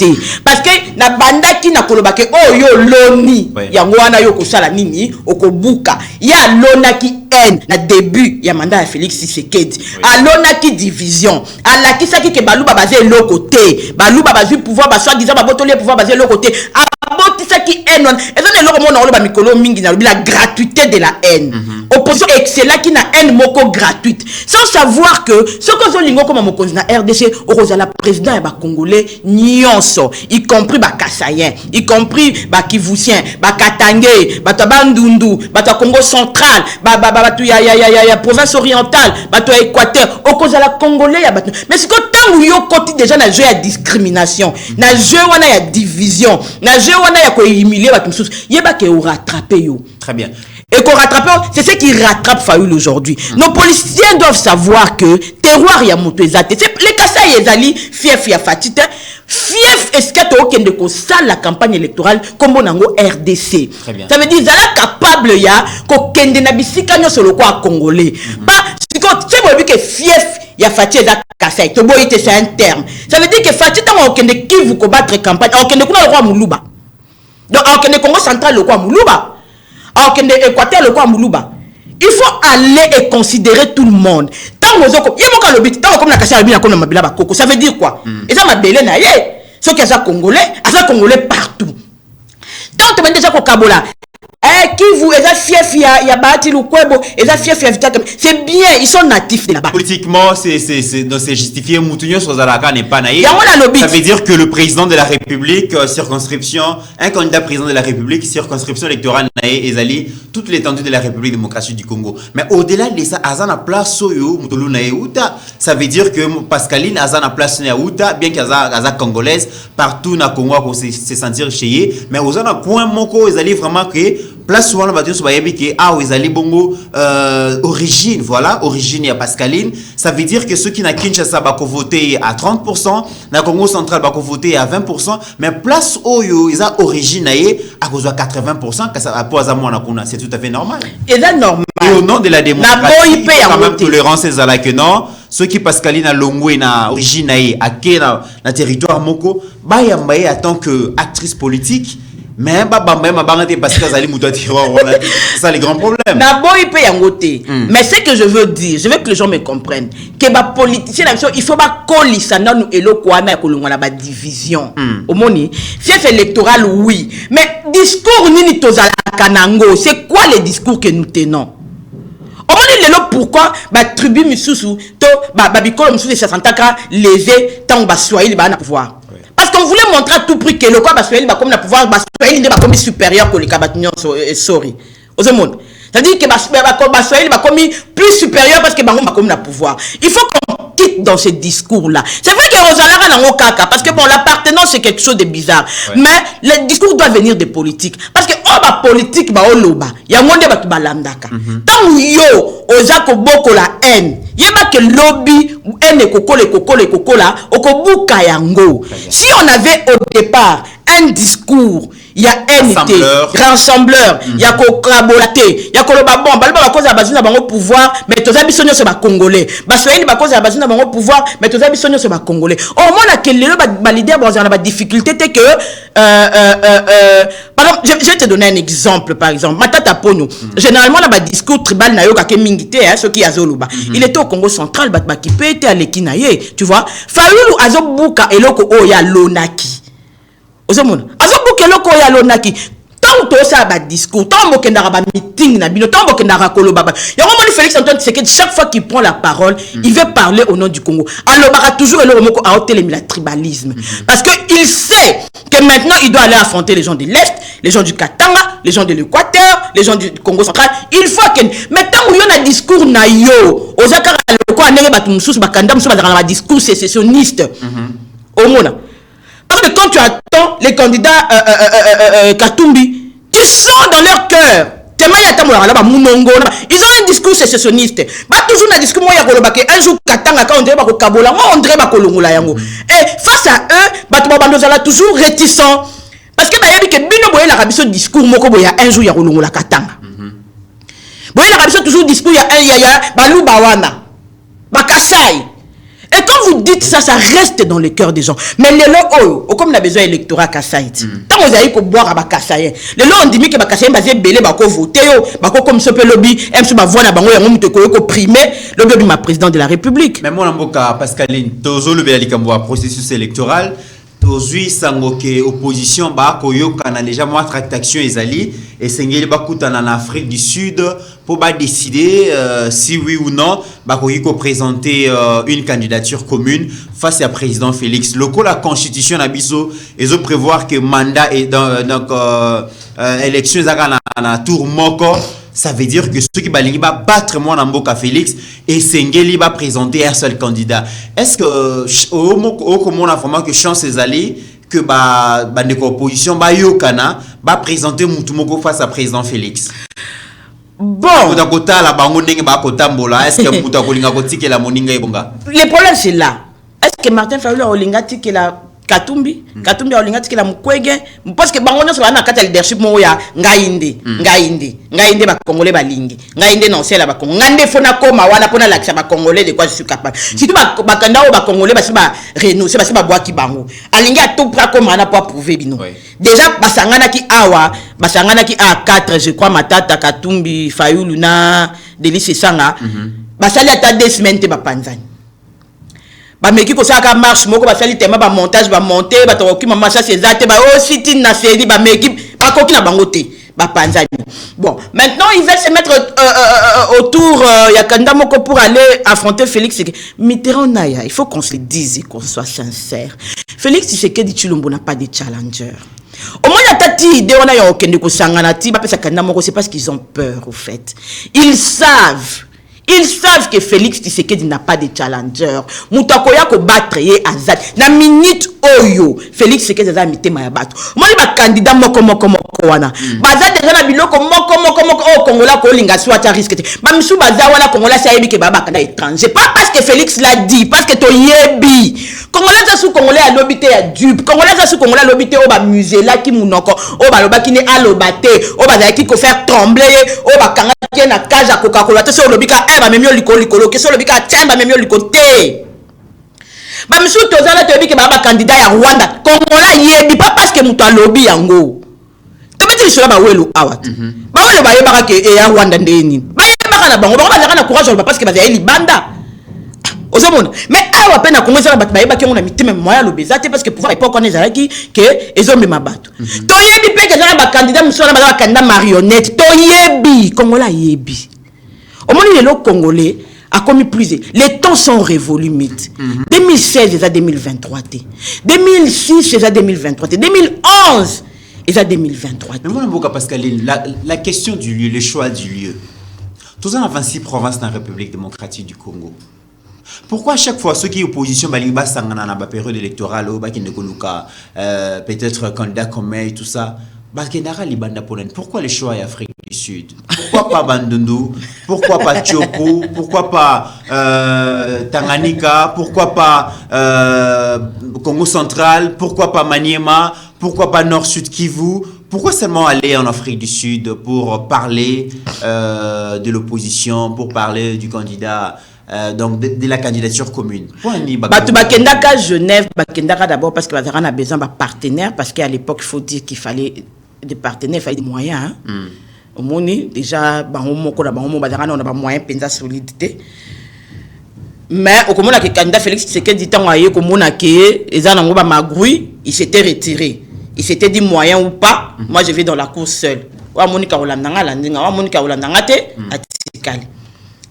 parce que na banda qui na kolobake oh yo loni yango wana yo kosala nini okobuka ya lona qui haine na début ya mandat ya Félix Tshisekedi alona qui division ala qui ça qui ke baluba basé l'autre côté baluba basé pouvoir soit disant babotoli pouvoir basé l'autre côté aboti ça qui haine et ça le monde on ba mikolo mingi na la gratuité de la haine opposition excellent qui na haine moko gratuite sans savoir que ce que zo lingo comme mokonzi na RDC ozala président et ba congolais nyonso y compris ba Kasaïen y compris ba Kivousien ba Katangé ba Tabandundu ba Congo central ba tu ya province orientale ba to Équateur okozala congolais ya ba mais c'est que tant yo côté déjà na jeu ya discrimination na jeu wana ya division na jeu wana ya ko humilier ba kimsusu yeba ke o rattraper yo très bien et qu'on rattrape c'est ce qui rattrape Fayoulou aujourd'hui nos policiers doivent savoir que terroir ya moto ezate les Kasaï ezali fief ya fatite fief est-ce que tu okende ko sala la campagne électorale comme bonango RDC ça veut dire zala capable ya ko kende na bisika nyo solo kwa congolais pas siko c'est pour lui que fief ya Fati da Kasai to boy c'est un terme ça veut dire que Fati tant on kende qui vous combattre campagne on kende kuna le roi Muluba donc on kende Congo central le roi Muluba on kende Équateur le roi Muluba il faut aller et considérer tout le monde tant aux autres il y a le but tant comme la Kasai bien comme mabila ba koko ça veut dire quoi et ça mabele na ye ceux qui sont congolais partout tant tu déjà ko Kabola qui vous eza fief ya Bahati Lukwebo eza fief ya Vita c'est bien ils sont natifs de là-bas politiquement c'est justifié Moutounio Sozalaka n'est pas naïf ça veut dire que le président de la République circonscription un candidat président de la République circonscription électorale naïe ezali toute l'étendue de la République démocratique du Congo mais au-delà de ça azana place soyo Mutulu naïe uta ça veut dire que Pascaline azana place na uta bien qu'aza congolaise partout na Congo pour se sentir chez mais ozana point moko ezali vraiment que place souvent la bataille sur Bayabiki ah ils allaient bongo origine voilà origine ya Pascaline ça veut dire que ceux qui na Kinshasa bako voter à 30% na Congo central bako voter à 20% mais place oyo ils a origine naé à cause de 80% que ça a pas na kuna c'est tout à fait normal et là normal et au nom de la démocratie il faut quand même tolérance ces ala que non ceux qui Pascaline a longwe na origine naé à na territoire moko ba yambaye en tant que actrice politique mais parce que c'est ça les grands problèmes. Mais ce que je veux dire, je veux que les gens me comprennent que les politiciens il faut pas coller ça nous et le quoi na kolonga na division. Au moni, fief électoral oui, mais discours ni tozala kanango, c'est quoi les discours que nous tenons? Au moni lelo pourquoi ba tribu misusu to ba bikolo misusu de 60 ans lésé tant ba soyez ba na pouvoir. Parce qu'on voulait montrer à tout prix que le quoi Bassoyeli va comme le pouvoir Bassoyeli n'est pas comme supérieur que les Kabatinions sorry. Aux monde. C'est-à-dire que Bassoyeli va comme plus supérieur parce que Bango va comme le pouvoir. Il faut qu'on quitte dans ce discours-là. C'est vrai que Rosalara n'a pas caca parce que bon l'appartenance c'est quelque chose de bizarre. Ouais. Mais le discours doit venir des politiques parce que oh ba politique ba oloba. Il y a moins de ba balandaka. Tant yo ozako boko la haine. Yeba que lobby ou haine kokole là okobuka yango. Si on avait au départ un discours il y a un rassembleur il y a kokabolaté il y a koloba bon balba ba cause ya bazina bango pouvoir mais toza bisonyo c'est ba congolais basoyeli ba cause ya bazina bango pouvoir mais toza bisonyo c'est ba congolais au moins que lelo ba leader ba na ba difficulté c'est que par exemple je vais te donner un exemple par exemple Matata Ponyo généralement na ba discours tribal na yo ka ke mingité hein ceux qui azoluba il était au Congo central ba qui peut être à l'Ekinaye tu vois Fayulu azobuka eloko o ya lonaki ozomona azobuka eloko ya lonaki tant to ça ba discours tant bokendara ba meeting na bino tant bokendara koloba ba yango moni Félix Antoine Tshisekedi chaque fois qu'il prend la parole il veut parler au nom du Congo alobaka toujours eloko moko a hôtel le tribalisme parce que il sait que maintenant il doit aller affronter les gens de l'Est les gens du Katanga les gens de l'Équateur les gens du Congo central il faut que maintenant où y a un discours na yo ozaka le ko ndenge batu mususu bakanda mususu bazaka na discours sécessionniste au mona. Parce que quand tu attends les candidats Katumbi, tu sens dans leur cœur. Ils ont un discours sécessionniste. Toujours un discours un jour Katanga quand on dirait Kabola, on dirait et face à eux, toujours réticents. Parce que il y a un discours un jour il y a Katanga. Il y a toujours discours il y a Balou Bawana, Bakasai. Et quand vous dites ça, ça reste dans le cœur des gens. Mais les lots, comme on a besoin d'électorat Kassaït, tant vous avez pour boire à Kassaï, les lots on dit que Kassaï basé belé bako voter, bako comme ce lobby, aime se voir na bango yango muteko ko primer lobby ma président de la République. Mais mon amboka Pascaline, tozo le beli kambo processus électoral. Tozui sangoke opposition ba koyo kana déjà moi tractation ezali et sengeli ba kutana en Afrique du Sud pour ba décider si oui ou non ba koyo présenter une candidature commune face à président Félix Loko la constitution na biso ezo prévoir que mandat est dans donc élection zaka na tour moko. Ça veut dire que ceux qui va battre moi dans Mboka Félix et Sengeli va présenter un seul candidat. Est-ce que au comment on a vraiment que chance les alliés que l'opposition va présenter Moutoumoko face à président Félix? Bon. Est-ce que Moutoumoko la moninga ebonga? Le problème c'est là. Est-ce que Martin Fayulu a olinga tike la Katumbi olinga tikela mukwege parce que bango nyonso bana kata leadership mo ya ngainde ba congolais balingi ngainde non c'est là ba congo ngande fona koma wana pona lakisa ba congolais de quoi je suis capable surtout ba kanda o ba congolais ba siba renoncer ba siba boaki bango alingi a tout pra koma na pour prouver bino déjà basangana ki a 4 je crois Matata Katumbi Fayulu na Delice Sanga basali ata 2 semaines te ba panzani ba meki ko saka marche moko basali tema ba montage ba monter ba to okima massa sezate ba aussi na série ba meki ba koki na bango te ba panzani. Bon, maintenant ils veulent se mettre autour ya kanda moko pour aller affronter Félix Mitterrand naya. Il faut qu'on se le dise et qu'on soit sincère. Félix Tshisekedi Tshilombo n'a pas de challenger. Au moins la tati idée on a yo kende ko sangana ti ba pesa kanda moko c'est parce qu'ils ont peur au fait. Ils savent que Félix Tshisekedi n'a pas de challenger. Mutakoya ko battre ye azad. Na minute oyo Félix Tshisekedi za mitema ya bato. Moni ba candidat moko wana. Baza déjà na biloko moko o Kongola ko linga swata risque. Ba misu baza wana Kongola sa yebi ke baba kanda étranger. Pas parce que Félix l'a dit, parce que to yebi. Congolais za sou Congolais a lobité ya dupe. Congolais za sou Congolais lobité o ba musée là ki munoko. O ba loba ki ne alobate. O ba za ki ko faire trembler. O ba kanga ki na cage à Coca-Cola. Te so lobika ba memio likolo ke so lobika tamba memio likote. Ba misu tozala to yebi ke baba candidat ya Rwanda. Congolais yebi pas parce que muto lobi yango. Tobeti sur ba welo awat. Ba welo ba yeba ke ya Rwanda ndeni. Ba yeba kana bango ba za kana courage parce que ba za libanda. Ozomona mais awa pena Congo ça bat bayeba ki on a mitime moya lobezate parce que pouvoir époque on ezala ki que ezombe mabato. To yebi pe que za ba candidat musona ba candidat marionnette. To yebi Congolais yebi. Au moins les Congolais a commis plus. Les temps sont révolus, mythe. 2016, c'est à 2023. 2006, c'est à 2023. 2011, c'est à 2023. Mais moi, Pascaline, la question du lieu, le choix du lieu. Tous en 26 provinces dans la République démocratique du Congo. Pourquoi à chaque fois ceux qui sont opposition, période électorale, peut-être candidat comme et tout ça, pourquoi les choix en Afrique du Sud? Pourquoi pas Bandundu? Pourquoi pas Tchoko? Pourquoi pas Tanganyika? Pourquoi pas Congo central? Pourquoi pas Maniema? Pourquoi pas Nord-Sud Kivu? Pourquoi seulement aller en Afrique du Sud pour parler de l'opposition, pour parler du candidat, donc de la candidature commune? Bakendaka Genève, Bakendaka d'abord parce que Bazara a besoin d'un partenaire, parce qu'à l'époque, il faut dire qu'il fallait des partenaires, il fallait des moyens. Au moins, déjà, on a des moyens, pensa solidité. Mais au moment où le candidat Félix Tshisekedi dit il s'était retiré. Il s'était dit moyen ou pas, moi je vais dans la course seule.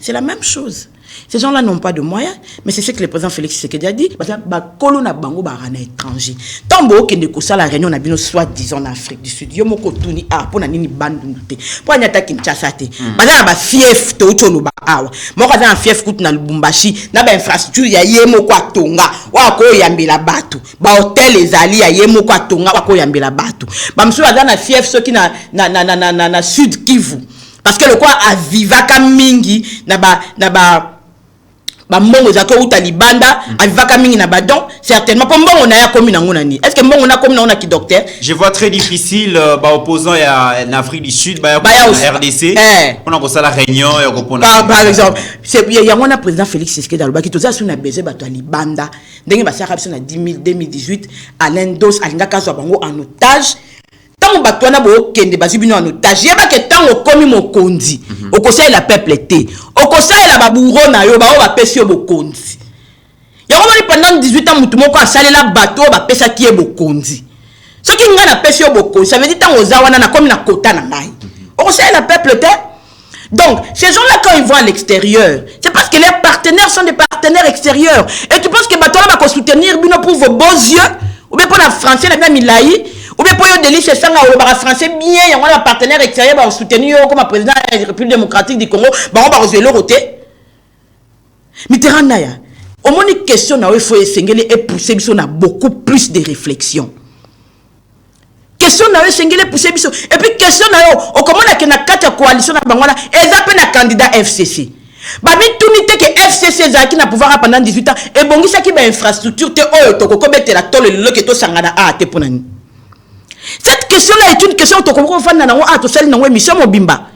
C'est la même chose. Ces gens-là n'ont pas de moyens, mais c'est ce que le président Félix Tshisekedi a dit. Parce que colonna bango barana étranger. Tant beau que ne ça la réunion n'a bien soit disons en Afrique du Sud. Yo moko tuni pour na nini bandunte. Pour nyata Kinshasa te. Bana ba fief to cholo ba awa. Moko za fief kut na Lubumbashi, na ba infrastructure ya yemo kwa tonga. Wa ko yambela batu. Ba hotel ezali ya yemo kwa tonga wa ko yambela batu. Ba msu za na fief so ki na Sud Kivu. Parce que le quoi a vivaka mingi na ba mbongo za ko uta libanda avivaka mingi na ba donc certainement pour mbongo na ya komi na ngona ni est-ce que mbongo na komi na ona ki docteur je vois très difficile opposant ya en Afrique du Sud ba RDC on a ko la réunion ya ko pona par exemple c'est ya ngona président Félix Tshisekedi alobaki toza suna beze bato ya libanda ndenge ba saka biso na 2018 Alain Dos alingaka zo bango en otage. Tant que tu as un bazibino en otage, il y a que tant que tu as un kondi, au conseil la peuple était, au conseil la babouro na yo ba o ba pesi bo kondi. Il y a pendant 18 ans mutu moko asali la bateau ba pesa ki e bo kondi. Ce qui nga na pesi bo kondi, ça veut dire tant ozawana na comme na kota na mai. Au conseil la peuple était. Donc, ces gens-là, quand ils vont à l'extérieur, c'est parce que leurs partenaires sont des partenaires extérieurs. Et tu penses que bateau là va soutenir bino pour vos beaux yeux, ou bien pour la français, la même Milaï. Ou bien pour Delice Sanga ou le français bien, il y a un partenaire extérieur qui va soutenir comme président de la République démocratique du Congo, on va résoudre le côté. Mitterrand Naya, au moins une question, il faut essayer et pousser, on a beaucoup plus de réflexion. Question, essayer et pousser, et puis question, au comment on a une coalition, et ça peut être candidat FCC. Babi tunité que FCC Zaki n'a pouvoir pendant 18 ans et bon ça qui ba infrastructure te oyo to ko mettre la tole le que to sangana a te ponani. Cette question là est une question to ko fa na ngo a to sel na ngo mission mobimba.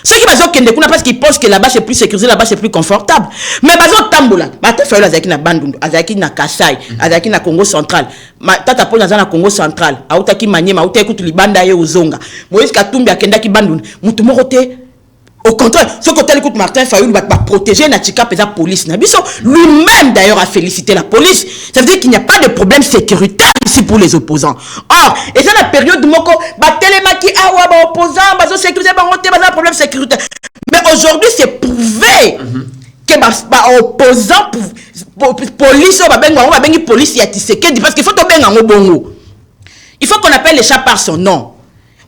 Ceux qui bazok kende kuna parce qu'ils pensent que là-bas c'est plus sécurisé, là-bas c'est plus confortable. Mais bazok tambola, ba te fa la Zaki na Bandundu, Azaki na Kasai, Azaki na Congo central. Tata po na Congo central, auta ki Maniema, auta ekutu libanda ye uzonga. Moïse Katumbi akenda ki Bandundu, mutu moko te. Au contraire, ce côté écoute Martin Fayoul va protéger Natika la police. Lui-même d'ailleurs a félicité la police. Ça veut dire qu'il n'y a pas de problème sécuritaire ici pour les opposants. Or, et c'est la période où Moko Batelemaki awa ba opposants, bazo sécurité ba roté ba problème sécuritaire. Mais aujourd'hui c'est prouvé que ba opposants police ba bengi police ya Tshisekedi parce qu'il faut to benga ngobongo. Il faut qu'on appelle les chats par son nom.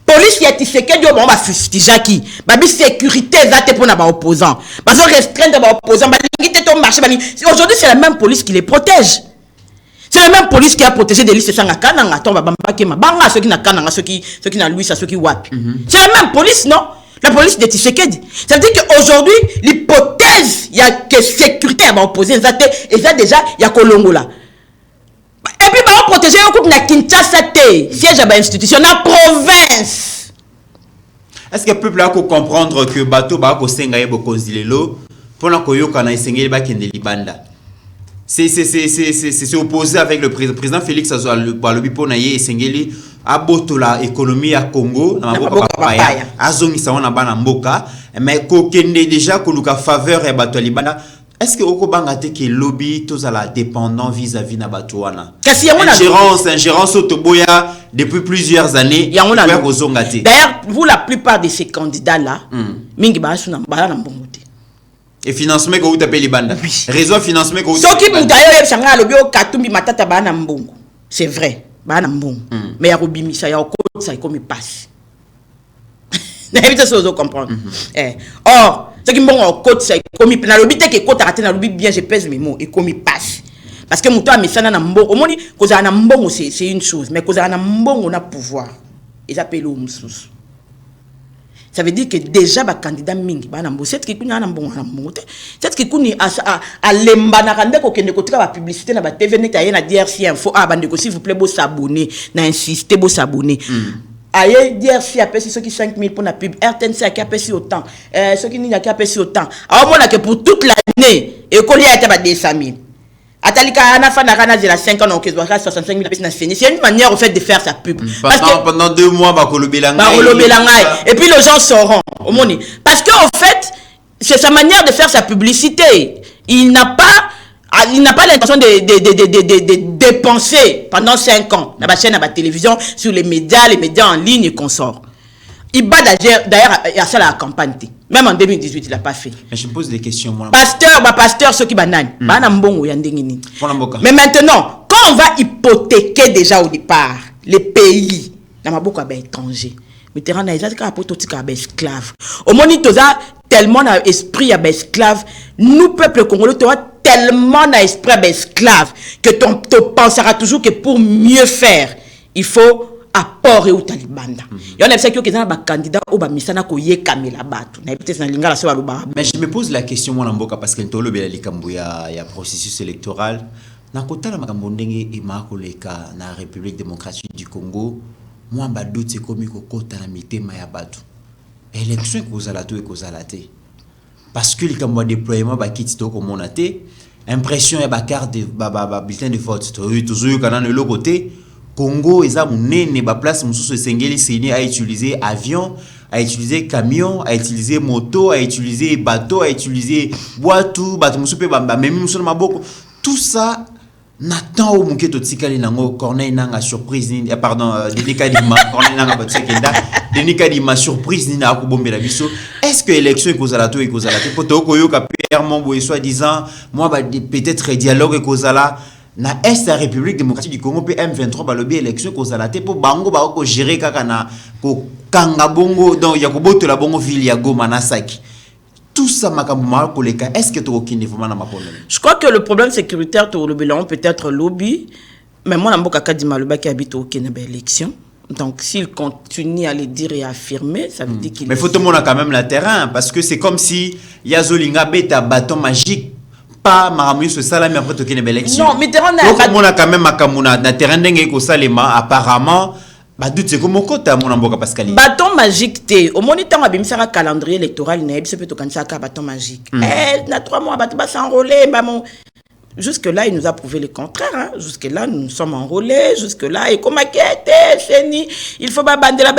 Police ya Tshisekedi yo ba fustijaki babi sécurité zate pour na ba opposants bazo restreindre ba opposants balingi te to marcher bani. Aujourd'hui c'est la même police qui les protège. C'est la même police qui a protégé des listes sanga kananga to ba bambaki ma banga ceux qui na kananga ceux qui na Louis ceux qui wapi. C'est la même police non? La police de Tshisekedi. Ça veut dire qu'aujourd'hui l'hypothèse il y a que sécurité à ba opposés zate et ça déjà il y a Kolongola. Et puis, on protéger un couple na Kinshasa, siège à l'institution, la province. Est-ce que le peuple a comprendre que bateau ba ko senga yebo konzilelo pour na koyoka na isengeli ba kende libanda? C'est opposé avec le président Félix Alobi pour na ye isengeli abotola économie à Congo na maboka papaya azongi sa wana bana mboka mais ko kende déjà ko luka faveur ya bato libanda. Est-ce que Oko Bangate qui lobby tous à la dépendant vis-à-vis de Batouana? Ingérence au Toboya depuis plusieurs années. D'ailleurs, vous la plupart de ces candidats-là, et financement que vous tapez les bandes. Réseau financement que vous tapez les bandes. C'est vrai. Mais il y a ça comme il passe. Vous comprendre. Or, ce qui me côte c'est comme il na lobi te que côte raté na lobi bien je pèse mes mots et comme il passe parce que muto amesana na mbongo omoni koza na mbongo c'est une chose mais koza na mbongo na pouvoir et ça appelle mususu. Ça veut dire que déjà ba candidat mingi ba na mbongo cette qui kuna na mbongo cette qui kuni à lemba na kande ko kende ko tika ba publicité na ba TV net na DRC info bande ko s'il vous plaît bo s'abonner na insister bo s'abonner. Aïe, dire si après ceux qui 5 000 pour la pub, RTNC qui a payé autant, ceux qui n'y a pas payé autant. Alors, moi, que pour toute l'année, et qu'on y a été à 200 000. Atalika, Anna Fanarana, j'ai la 5 ans, donc il doit 65 000 personnes fini. C'est une manière, au fait, de faire sa pub. Parce que pendant 2 mois, et puis les gens sauront. Parce qu'en fait, c'est sa manière de faire sa publicité. Il n'a pas l'intention de dépenser pendant 5 ans dans la chaîne, dans la télévision, sur les médias en ligne et consorts. Il bat d'ailleurs à ça la campagne. Même en 2018, il n'a pas fait. Mais je me pose des questions. Pasteur, ceux qui banane. Mais maintenant, quand on va hypothéquer déjà au départ les pays, dans ma boucle étranger, Mitterrand a été esclave. Au moment où tellement d'esprit esclave, nous, peuple congolais, tellement d'esprit esclave que tu penseras toujours que pour mieux faire, il faut apporter au Taliban. Il y a des candidats au Bamisana ko ye kamela batu. Mais je me pose la question moi Namboka parce que ntolo bela likambo ya processus électoral na kota la makambo ndenge emakoleka na République démocratique du Congo. Moi ba doute c'est comme ko kota na mitema ya batu. Élection kozala to ekozala te. Parce que likambo déploiement ba kitito ko monate impression ya ba carte de bulletin de vote toujours kana le côté Congo eza munene ba place mususu esengeli seni a utiliser avion, a utiliser camion, a utiliser moto, a utiliser bateau, a utiliser boitou, bateau mususu pe ba même mususu maboko. Tout ça n'attend au munke to tikali nango Corneille nanga surprise ni pardon Denis Kadima Corneille nanga batsekenda Denis Kadima surprise ni na ko bombela biso. Est-ce que élection ekozala to ekozala te poto koyoka Pierre Mombo soit disant moi peut-être dialogue ekozala na est la République démocratique du Congo PM23 ba lobby élection kozala te po bango ba ko gérer kaka na ko kanga bongo donc ya ko boto la bongo ville ya Goma na Saki. Tout ça makambo koleka est-ce que tu okine vraiment na makono? Je crois que le problème sécuritaire to lobby peut-être lobby mais moi na mboka Kadima Loba qui habite au Kenya ba élection Donc, s'il continue à le dire et à affirmer, ça veut dire qu'il... Mais il faut tout le monde a quand même le terrain, parce que c'est comme si Yazolinga beta bâton magique, pas Maramou ce salaire, mais après tu as une élection. Non, Mitterrand n'a pas... Donc, on a quand même un terrain d'engue salema apparemment, bah doute c'est comme au côté mon amboka Pascaline. Bâton magique t'es au moniteur a bimisa calendrier électoral n'est pas peut quand ça bâton magique. Na 3 mois bâton va s'enrôler maman. Jusque-là, il nous a prouvé le contraire. Hein. Jusque-là, nous sommes enrôlés. Jusque-là, et comme il faut bander la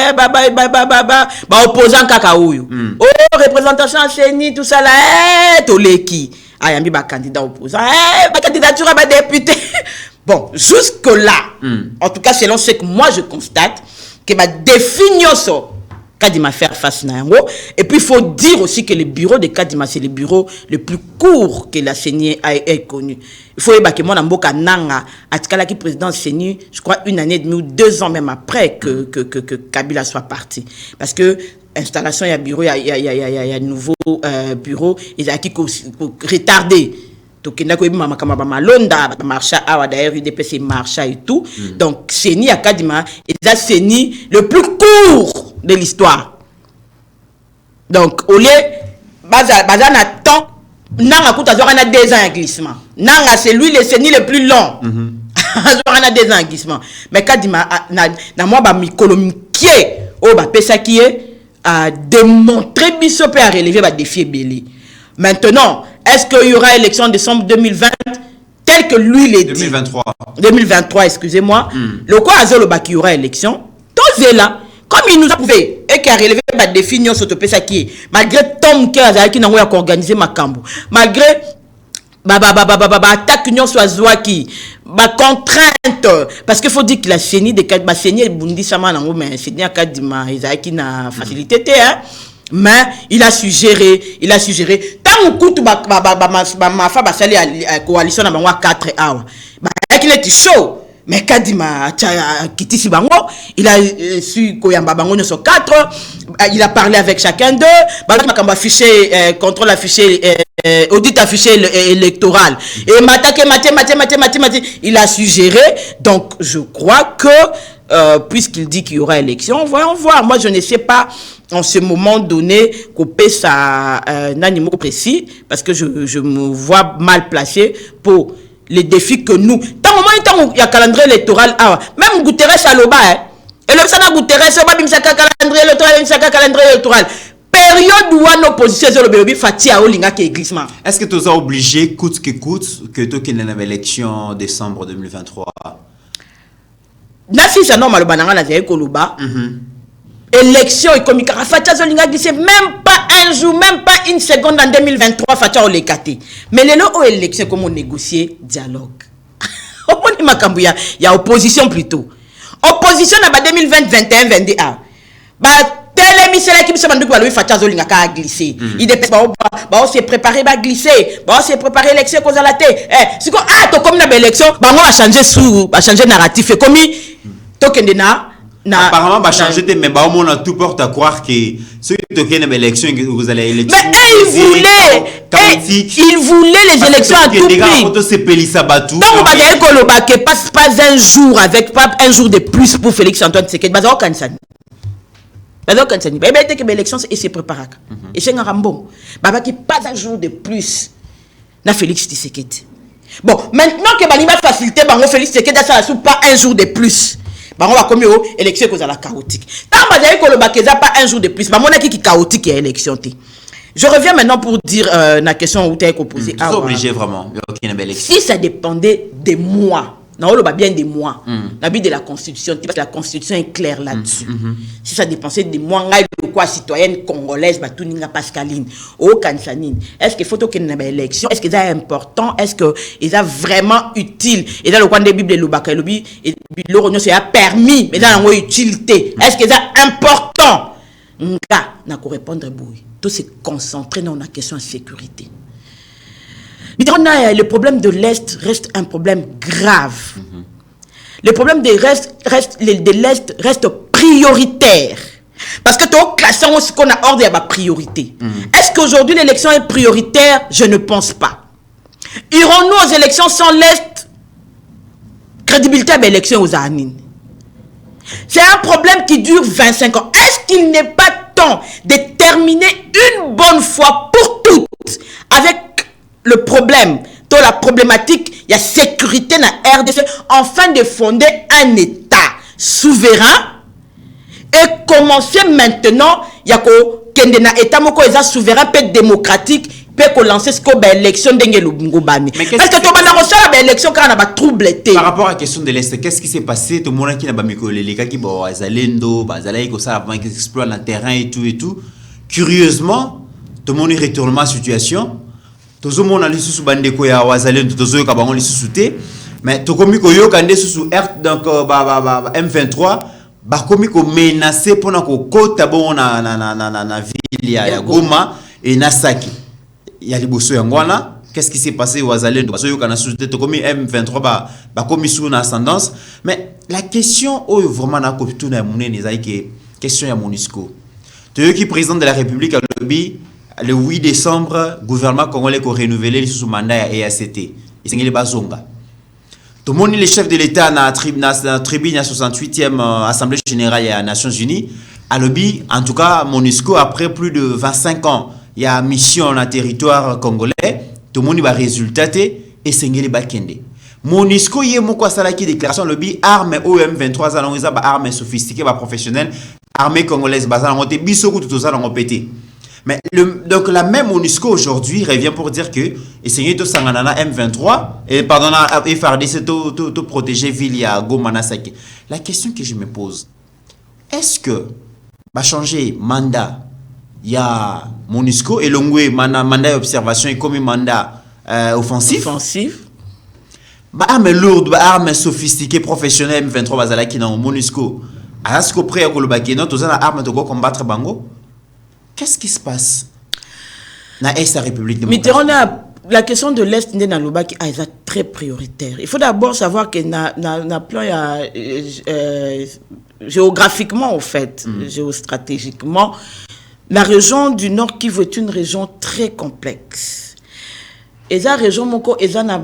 opposant kakaouyo. Oh, représentation à Séni, tout ça là, toleki. Ah, yambi ba candidat opposant. Ba candidature à député. Bon, jusque-là, en tout cas, selon ce que moi je constate, que ma définition Kadima faire face à Nango. Et puis il faut dire aussi que le bureau de Kadima, c'est le bureau le plus court que la CENI ait connu. Il faut que mon amboka nanga atkala qui président CENI, je crois 1 année et demie ou 2 ans même après que Kabila soit parti. Parce que installation il y a bureau, il y a nouveau bureau, ils ont qui retardé. Donc, il y a des malonda, marcha, d'ailleurs, UDPC marcha et tout. Donc, CENI à Kadima, il a CENI le plus court de l'histoire. Donc, au lieu, Bazan attend, Nanga Kouta a 2 ans en glissement. Nanga, c'est lui le CENI le plus long. On a 2 ans en glissement. Mais Kadima, na moi, Mikolomkié, Pesa qui est, a démontré Bissop et a relevé le défi Belé. Maintenant, est-ce qu'il y aura élection en décembre 2020 tel que lui l'a dit 2023, excusez-moi. Le quoi a qu'il y aura élection. Tous est là. Comme il nous a prouvé et qu'il a relevé le défi Nyon Sotopesa qui est, malgré Tom qui n'a pas organisé ma cambo, malgré attaque Nyon Soazoaki, ma contrainte, parce qu'il faut dire que la CENI de Kadima, CENI et Bundi Sama Nango, mais CENI à Kadima, qui n'a facilité, hein. Mais il a suggéré. Tant que ma femme a sali à coalition à 4 heures. Il est chaud. Mais Kadima Kitisi Bango, il a su Koyamba Bango ne sont 4. Il a parlé avec chacun d'eux. Il a affiché, contrôle affiché, audit affiché électoral. Et il a suggéré. Donc, je crois que, puisqu'il dit qu'il y aura élection, voyons voir. Moi, je ne sais pas. En ce moment donné, couper ça un animal précis, parce que je me vois mal placé pour les défis que nous. Tant il y a un calendrier électoral, même Guterres à l'Oba, et le Sana Guterres, calendrier électoral. Période où l'opposition est le Fatia Olinga qui est glissement. Est-ce que tu es obligé, coûte que coûte, que tu aies une élection en décembre 2023? Nasi, c'est normal, élection économique. Fatia Zolinga glissé même pas un jour, même pas une seconde en 2023. Fatia Olekate. Mais les lots élections, comment négocier dialogue? Il y a opposition plutôt. Opposition à 2020, 21, 21. Télémission qui se mande pour lui Fatia Zolinga a glissé. Il dépêche on s'est préparé à glisser. On s'est préparé l'élection cause à la tête. Si to comme na élection, on va changer narratif et comme tokendena. Apparemment, va changer, mais on a tout porte à croire que ceux qui ont une élection, vous allez élection. Mais il voulait les élections à tout prix. Donc, on va dire que pas un jour avec pas un jour de plus pour Félix Antoine Tshisekedi. Bazao Kansani. L'élection et c'est préparé. Et c'est un rambo. Baba qui pas un jour de plus na Félix Tshisekedi. Bon, maintenant que Bani va faciliter, Félix Tshisekedi ça sous pas un jour de plus. On va comme élection cause à la chaotique. Tant que pas un jour de plus, mon qui chaotique et élection. Je reviens maintenant pour dire la question où tu as posé. Tu es obligé vraiment. Si ça dépendait de moi, non, bien de moi, l'habit de la Constitution, parce que la Constitution est claire là-dessus. Si ça dépendait de moi, quoi citoyenne congolaise, Batuninga Pascaline, au Kansanine, est-ce qu'il faut qu'il y ait une élection? Est-ce que c'est important? Est-ce que c'est vraiment utile? Et dans le coin des Bibles de Lubaka, l'Europe, c'est permis, mais dans l'utilité. Est-ce que c'est important? Nga, n'a qu'à répondre à Boui. Tout se concentrer dans la question de sécurité. Le problème de l'Est reste un problème grave. Le problème de l'Est reste prioritaire. Parce que tu as classé ce qu'on a ordre à ma priorité. Est-ce qu'aujourd'hui l'élection est prioritaire? Je ne pense pas. Irons-nous aux élections sans l'Est? Crédibilité à l'élection aux Anines. C'est un problème qui dure 25 ans. Est-ce qu'il n'est pas temps de terminer une bonne fois pour toutes avec le problème, la problématique, il y a sécurité dans la RDC, afin de fonder un État souverain et commencer maintenant, il y a un État souverain, peut démocratique, peut lancer ce qu'on élection d'engel Lubungobani. Parce que tu vas reçoit l'élection quand on a trouble. Par rapport à la question de l'Est, qu'est-ce qui s'est passé? Tout le monde qui n'a pas mis les gars qui vont à Zalendo, qui explorent le terrain et tout. Curieusement, tout le monde retourne à la situation. Tout le monde a dit sous Bandeko ya Wazalendo, tout le monde a dit sous T. Mais tout le monde a dit sous R, donc M23. Bakomi ko menacé pour na ko kota bon na ville ya Goma et Nasaki. Il y a les bosso yangwana. Qu'est-ce qui s'est passé aux Azalendo? Parce que kana soute to komi M23 bakomi sous na ascendance. Mais la question oh vraiment na ko tuna munene ezai que question ya MONUSCO. Tu qui président de la République a le 8 décembre gouvernement congolais ko renouveler sous mandat ya EACT. Et c'est bazonga. Tout le monde, les chefs de l'État dans la tribune à 68e Assemblée Générale des Nations Unies, à lobby, en tout cas, MONUSCO, après plus de 25 ans, il y a mission dans le territoire congolais, tout le monde va résultater et c'est les bakende. MONUSCO, il y a une déclaration lobby, armes OM23, armes sophistiquées, professionnelles, armées congolaises, mais donc la même MONUSCO aujourd'hui revient pour dire que essayer de s'engager M23 et pardon FARDC tout protéger ville à Goma Nasaki. La question que je me pose, est-ce que va changer mandat il y a MONUSCO et l'ongwe mandat d'observation et comme mandat offensif armes lourdes armes sophistiquées professionnelles M23 bazalaki dans MONUSCO est-ce que près à Kolobakeno tous les armes de combattre bango. Qu'est-ce qui se passe dans la République démocratique? La question de l'Est est très prioritaire. Il faut d'abord savoir que na plan géographiquement, au fait, géostratégiquement, la région du Nord Kivu est une région très complexe. Et la région moko na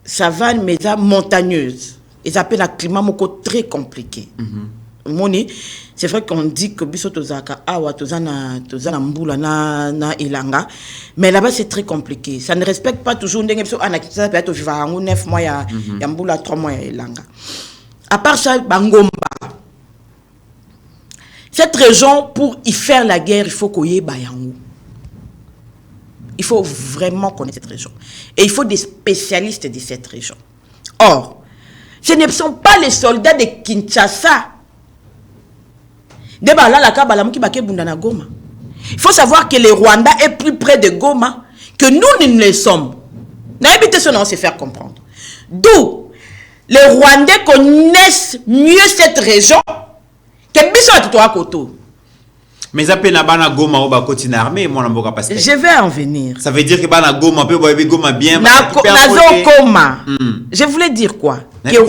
savane mais montagneuse. Ils appellent un climat moko très compliqué. C'est vrai qu'on dit que biso tozaka awa tozana mbula na ilanga, mais là-bas c'est très compliqué. Ça ne respecte pas toujours ndenge biso anakisa peut-être vivre 9 mois ya mbula 3 mois ya ilanga. À part ça bangomba. Cette région pour y faire la guerre, il faut koye bayango. Il faut vraiment connaître cette région et il faut des spécialistes de cette région. Or, ce ne sont pas les soldats de Kinshasa. Il faut savoir que le Rwanda est plus près de Goma que nous ne le sommes. N'habitez ce nom, c'est faire comprendre. D'où les Rwandais connaissent mieux cette région que Bissot à Koto. Mais ça peut na Goma ou continue armé moi na parce que je vais en venir. Ça veut dire que bana Goma peut Goma bien Goma. Je voulais dire quoi? Que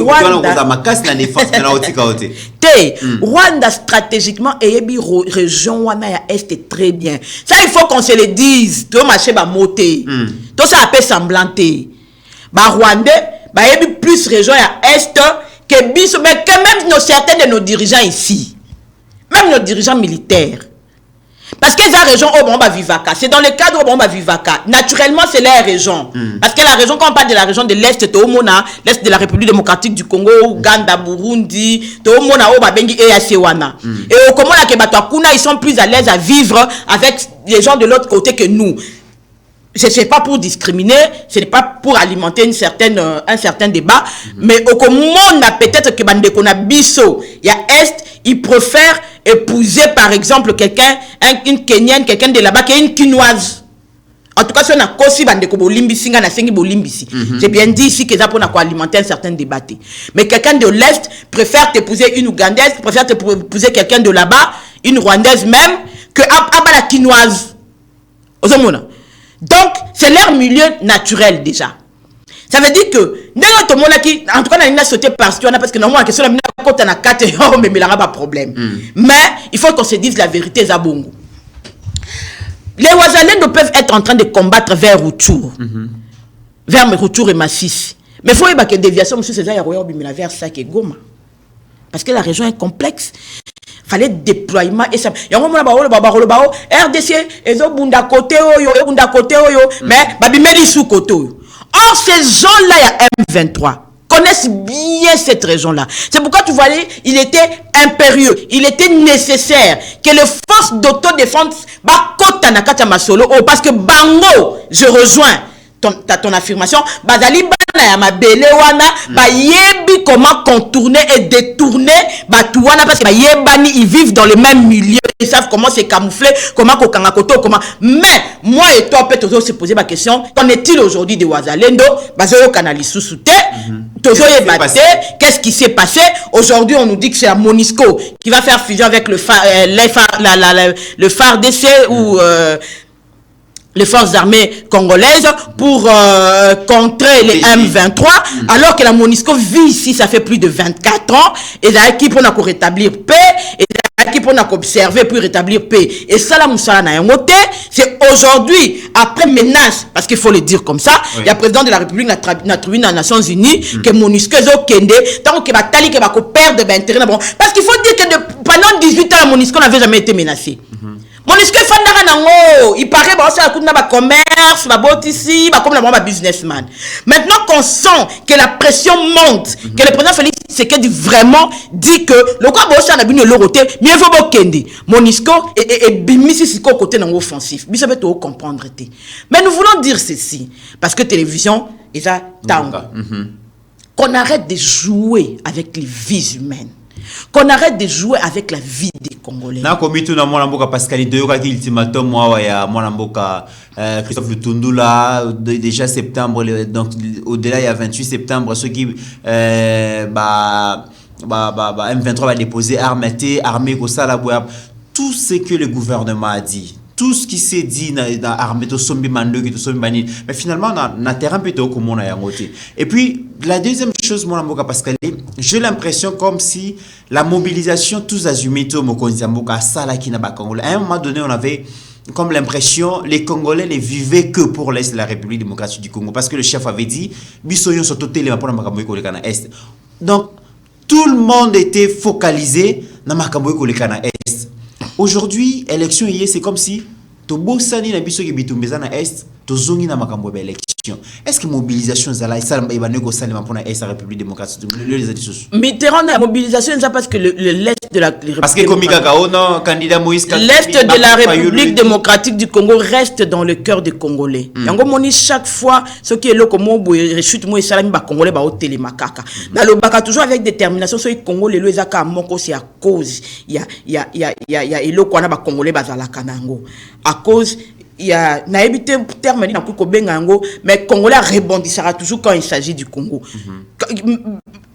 Rwanda stratégiquement est une région est très bien. Ça il faut qu'on se le dise. Tout marché ba moté. Tout ça appelle semblanté. Ba Rwandais ba yebi plus région à est que biso mais quand même certains de nos dirigeants ici. Même nos dirigeants militaires. Parce que la région au Bomba Vivaka, c'est dans le cadre au Bomba Vivaka. Naturellement, c'est la région. Parce que la région, quand on parle de la région de l'Est, c'est au Mona, l'Est de la République démocratique du Congo, Ouganda, Burundi, au Mona, au Babengi et à Sewana. Et au Congo, ils sont plus à l'aise à vivre avec les gens de l'autre côté que nous. Ce n'est pas pour discriminer, ce n'est pas pour alimenter un certain débat, mais au monde a peut-être que Bandekona Bisso, il y a Est, il préfère épouser par exemple quelqu'un, une Kenyane, quelqu'un de là-bas qui est une Quinoise. En tout cas, si on a Kosi Bandeko Bolimbisi, on a Sengi Bolimbisi. J'ai bien dit ici que ça pour alimenter un certain débat. Mais quelqu'un de l'Est préfère t'épouser une Ougandaise, préfère t'épouser quelqu'un de là-bas, une Rwandaise même, que la Quinoise. Donc, c'est leur milieu naturel déjà. Ça veut dire que, en tout cas, on a sauté parce que normalement, la question quand on a 4 ans, mais il n'y a pas de problème. Mais il faut qu'on se dise la vérité, Zabongo. Les Ouazalais peuvent être en train de combattre vers Rutshuru, vers Rutshuru et Masisi. Mais il faut que déviation, M. César Yaroya, vers Sac et Goma. Parce que la région est complexe. Fallait déploiement et ça. Yango mona ba RDC ezo bunda côté oyo mais babi meli sous côté. Or ces gens-là il y a M23 connaissent bien cette région-là. C'est pourquoi tu vois il était impérieux, il était nécessaire que les forces d'autodéfense ba kota na kata masolo parce que bango je rejoins ton affirmation bazali bana ya mabele wana ba yebi comment contourner et détourner batouana parce que ba yebani ils vivent dans le même milieu, ils savent comment se camoufler, comment kokanga koto comment. Mais moi et toi peut-être se poser la question, qu'en est-il aujourd'hui de Wazalendo bazoyo kanali sous-souté toujours yebate qu'est-ce qui s'est passé aujourd'hui? On nous dit que c'est la Monisco qui va faire fusion avec le FARDC ou les forces armées congolaises pour contrer les M23, alors que la Monisco vit ici, ça fait plus de 24 ans, et là, qui pour rétablir paix, et là, qui pour observer pour rétablir paix. Et ça, la moussala na yangote, c'est aujourd'hui, après menace, parce qu'il faut le dire comme ça, il y a le président de la République, la tribune des Nations Unies, que Monisco est au Kende, tant que Batali, que va perdre d'intérêt, parce qu'il faut dire que pendant 18 ans, la Monisco n'avait jamais été menacée. Monisco est fan nango, il paraît que ça coûte na commerce, la botte ici, comme la businessman. Maintenant qu'on sent que la pression monte, que le président Félix Tshisekedi vraiment dit que le quoi bossa na bino loroté, mieux vaut bokende. Monisco et bimisi siko côté dans offensif. Bi ça peut tout comprendre té. Mais nous voulons dire ceci parce que télévision et ça tango. Qu'on arrête de jouer avec les vies humaines. Qu'on arrête de jouer avec la vie des Congolais. Na komitu na mwana mboka Pascaline de yoka ki ultimatum mwa ya mwana mboka Christophe Lutundula déjà septembre donc au-delà il y a 28 septembre ceux qui M23 va déposer armée ko sala boya tout ce que le gouvernement a dit. Tout ce qui s'est dit dans l'armée, mais finalement, on a terrain plutôt comme on a yangoté. Et puis, la deuxième chose, mon amour Pascal, j'ai l'impression comme si la mobilisation, tous azumis, tout mon konzamboka, ça là qui n'a pas Congolais. À un moment donné, on avait comme l'impression, les Congolais ne vivaient que pour l'Est de la République démocratique du Congo. Parce que le chef avait dit, Bissoyon sont totés les Est. Donc, tout le monde était focalisé dans Makamboy Kolekana Est. Aujourd'hui, élection hier, c'est comme si Tobosani na biso ki bitumbeza na Est, tozongi na makambo ba élection. Est-ce que mobilisation zala et ça ba nego salima pour la Est la République démocratique les additions. Mitterrand la mobilisation ça parce que l'Est de la République. Parce que Komika Kao non candidat Moïse l'Est de la République démocratique du Congo reste dans le cœur des Congolais. Yango moni chaque fois ce qui est là comme boye chute moi salami ba Congolais ba hôtel makaka. Na lo baka toujours avec détermination ce Congo le ezaka moko c'est à cause il y a elo kwana ba Congolais bazala kanango. À cause il y a naïbité terme na ko benga ngo mais Congolais rebondissera toujours quand il s'agit du Congo.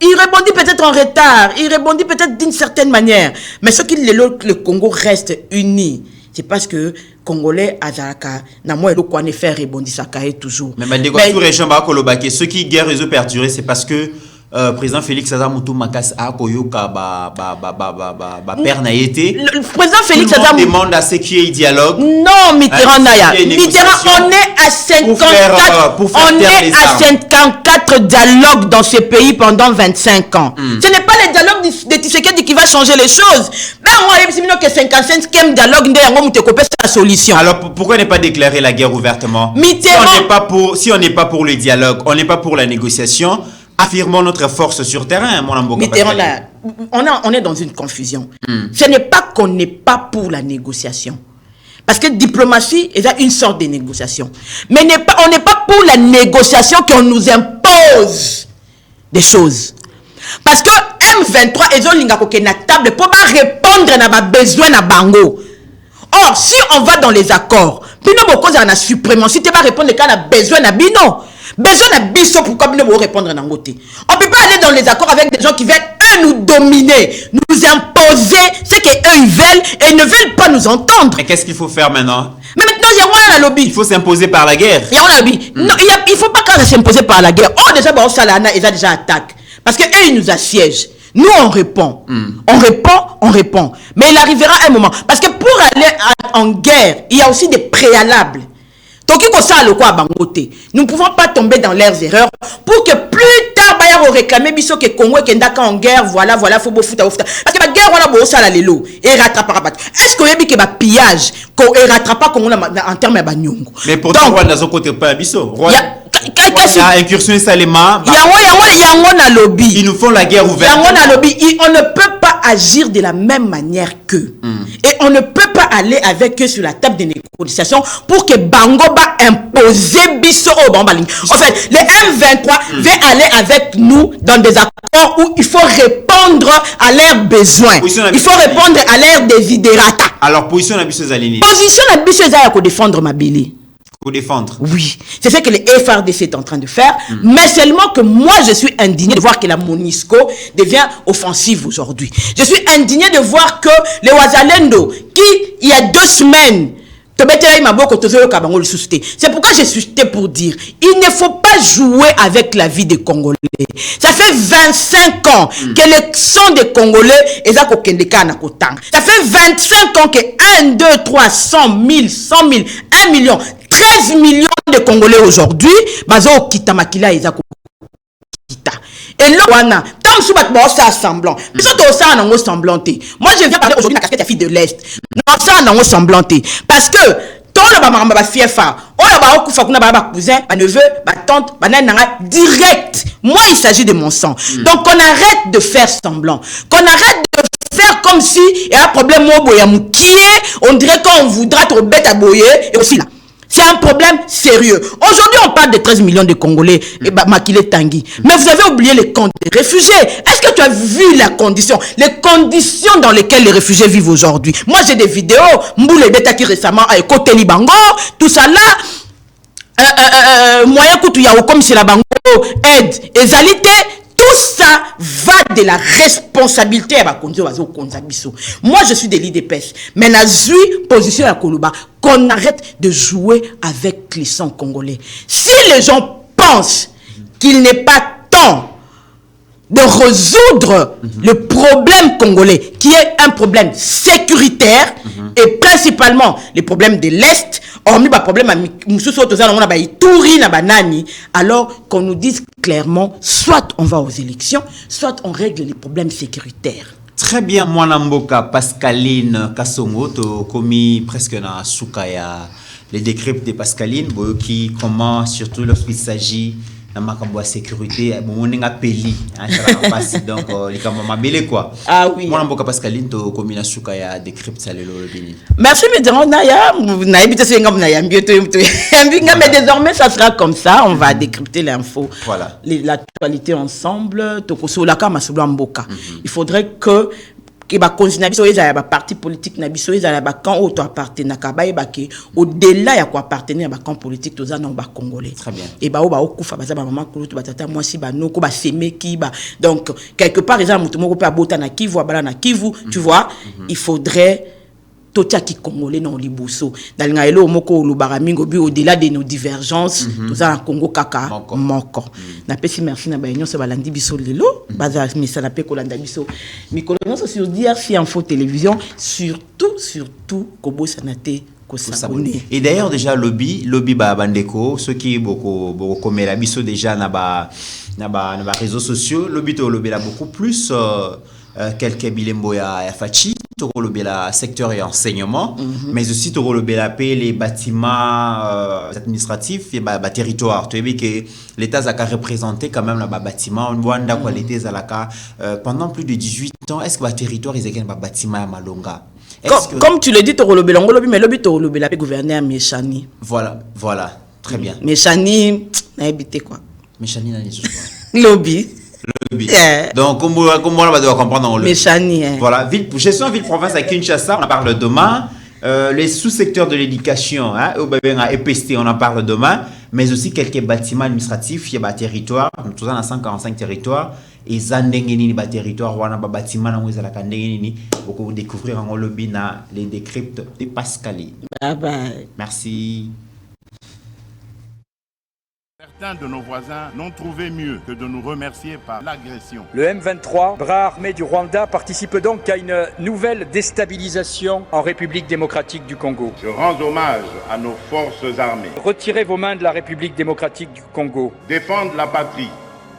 Il rebondit peut-être en retard, il rebondit peut-être d'une certaine manière, mais ce qui le Congo reste uni. C'est parce que Congolais azaka na moi le quoi ne faire rebondir ça toujours. Mais tout région ba kolobake ceux qui guerre réseau perturber c'est parce que président Félix Aza Moutou Makas a koyoka père na été. Le président Félix Aza demande à ce qu'il y ait dialogue. Non, Mitterrand Naya. Mitterrand, on est à 54 on est à 54 dialogues dans ce pays pendant 25 ans. Ce n'est pas le dialogue de Tshisekedi qui va changer les choses. Ben moi il y a que 55e dialogue ndé yango mute kopesa la solution. Alors pourquoi ne pas déclarer la guerre ouvertement? Mitterrand, si on n'est pas pour le dialogue, on n'est pas pour la négociation. Affirmons notre force sur terrain, mon amour. On est dans une confusion. Ce n'est pas qu'on n'est pas pour la négociation. Parce que diplomatie est une sorte de négociation. Mais on n'est pas pour la négociation qu'on nous impose des choses. Parce que M23 est une table pour répondre à nos besoins à Bango. Or, si on va dans les accords, Bino Boko a la suprématie, tu vas répondre quand on a besoin à Bino. Besoin de biso pourquoi nous devons répondre dans côté. On ne peut pas aller dans les accords avec des gens qui veulent eux nous dominer, nous imposer ce qu'eux ils veulent et ils ne veulent pas nous entendre. Mais qu'est-ce qu'il faut faire maintenant? Mais maintenant il y a un lobby. Il faut s'imposer par la guerre. Il y a un lobby. Non, il ne faut pas quand s'imposer par la guerre. Oh déjà bon Salana ils ont déjà attaqué parce que eux ils nous assiègent. Nous on répond. On répond. Mais il arrivera un moment parce que pour aller en guerre, il y a aussi des préalables. Nous ne pouvons pas tomber dans leurs erreurs pour que plus tard, guerre au réclamer biso que Congo est en guerre, voilà, faut beau foutre. Parce que la guerre, on a beau ça la lelo, et rattrapera pas. Est-ce qu'on a dit que le pillage, qu'on rattrape Congo en termes de banyongo? Mais pourtant, on a dans son côté pas biso. Il y a incursion Salema. Lobby. Ils nous font la guerre ouverte. On ne peut pas agir de la même manière qu'eux. Et on ne peut pas aller avec eux sur la table des négociations pour que Bango va imposer biso au Bambaling. En fait, les M23 vont aller avec nous dans des accords où il faut répondre à leurs besoins. Il faut répondre à leurs desiderata. Alors, position la biso Zalini. Position la biso Zalini pour défendre ma bélé. Pour défendre. Oui, c'est ce que les FRDC est en train de faire, mais seulement que moi je suis indigné de voir que la MONUSCO devient offensive aujourd'hui. Je suis indigné de voir que les Wazalendo, qui il y a 2 semaines, c'est pourquoi j'ai suscité pour dire, il ne faut pas jouer avec la vie des Congolais. Ça fait 25 ans que le sang des Congolais est à Kokendeka. Ça fait 25 ans que 1, 2, 3, 100 000, 100 000, 1 million, 13 millions de Congolais aujourd'hui, bazo Kitamakila et Zako Kita. Et là, tant que tu as semblant, mais ça tu as semblanté. Moi, je viens parler aujourd'hui de la casquette fille de l'Est. Non, ça on semblanté. Parce que, ton le fief, on a cousin, neveu, tante, direct. Moi, il s'agit de mon sang. Donc, on arrête de faire semblant. Qu'on arrête de faire comme si il y a un problème, on dirait qu'on voudra trop bête à boyer, et aussi là. C'est un problème sérieux. Aujourd'hui, on parle de 13 millions de Congolais et Makile Tanguy. Mais vous avez oublié les camps des réfugiés. Est-ce que tu as vu les conditions dans lesquelles les réfugiés vivent aujourd'hui? Moi, j'ai des vidéos, Mboule Betaki récemment, côté Libango, tout ça là, moyen koutou yao comme c'est la bango, aide, ezalité. Tout ça va de la responsabilité. Moi, je suis de l'IDPS. Mais la position à Koluba, qu'on arrête de jouer avec les sangs congolais. Si les gens pensent qu'il n'est pas temps de résoudre le problème congolais, qui est un problème sécuritaire, et principalement les problèmes de l'Est, hormis le problème alors qu'on nous dise clairement, soit on va aux élections, soit on règle les problèmes sécuritaires. Très bien, Mwanamboka, Pascaline Kassongo, tu as commis presque dans Soukaya les décryptes de Pascaline, qui comment, surtout lorsqu'il s'agit de sécurité, on est appelé, donc les camarades belé quoi. Ah oui. Mwanamboka Pascaline, tu as commis dans Soukaya décryptes, ça le bini. Merci, mais désormais ça sera comme ça, on va décrypter l'info. Voilà. L'actualité ensemble, il faudrait que parti politique au-delà ya ko appartenir à camp politique congolais. Très bien. Et donc quelque part tu vois, il faudrait Totia qui congolais non liboso dans ngaelo moko lubaramingo bi au-delà de nos divergences tous en Congo kaka moko na pesi merci na bañon se balandi biso lelo baza misala pe kolanda biso mikolo so sur DRC Info Télévision surtout kobo sanate ko s'abonner. Et d'ailleurs déjà lobby ba bandeko ceux qui beaucoup comme la biso déjà na ba réseaux sociaux lobby to lobby là beaucoup plus quelques bilembo ya fachi le secteur et enseignement, mais aussi les bâtiments administratifs et territoire. Tu as vu que l'État a représenté quand même le bâtiment. Pendant plus de 18 ans, est-ce que le territoire est un bâtiment à Malonga? Comme tu le dis, mais le gouverneur Méchani. Voilà, très bien. Méchani, n'a habité quoi? Méchani n'a pas lobby. Yeah. Donc, comment on va devoir comprendre le Méchani. Voilà, gestion ville-province à Kinshasa, on en parle demain. Les sous-secteurs de l'éducation, à EPST, on en parle demain. Mais aussi quelques bâtiments administratifs, il y a des territoires, nous avons 145 territoires. Et Zandengeni, les territoires, on a des bâtiments, on a beaucoup découvrir en lobby les décryptes de Pascaline. Bye bye. Merci. Certains de nos voisins n'ont trouvé mieux que de nous remercier par l'agression. Le M23, bras armé du Rwanda, participe donc à une nouvelle déstabilisation en République démocratique du Congo. Je rends hommage à nos forces armées. Retirez vos mains de la République démocratique du Congo. Défendre la patrie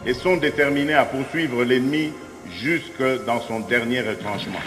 et sont déterminés à poursuivre l'ennemi jusque dans son dernier retranchement.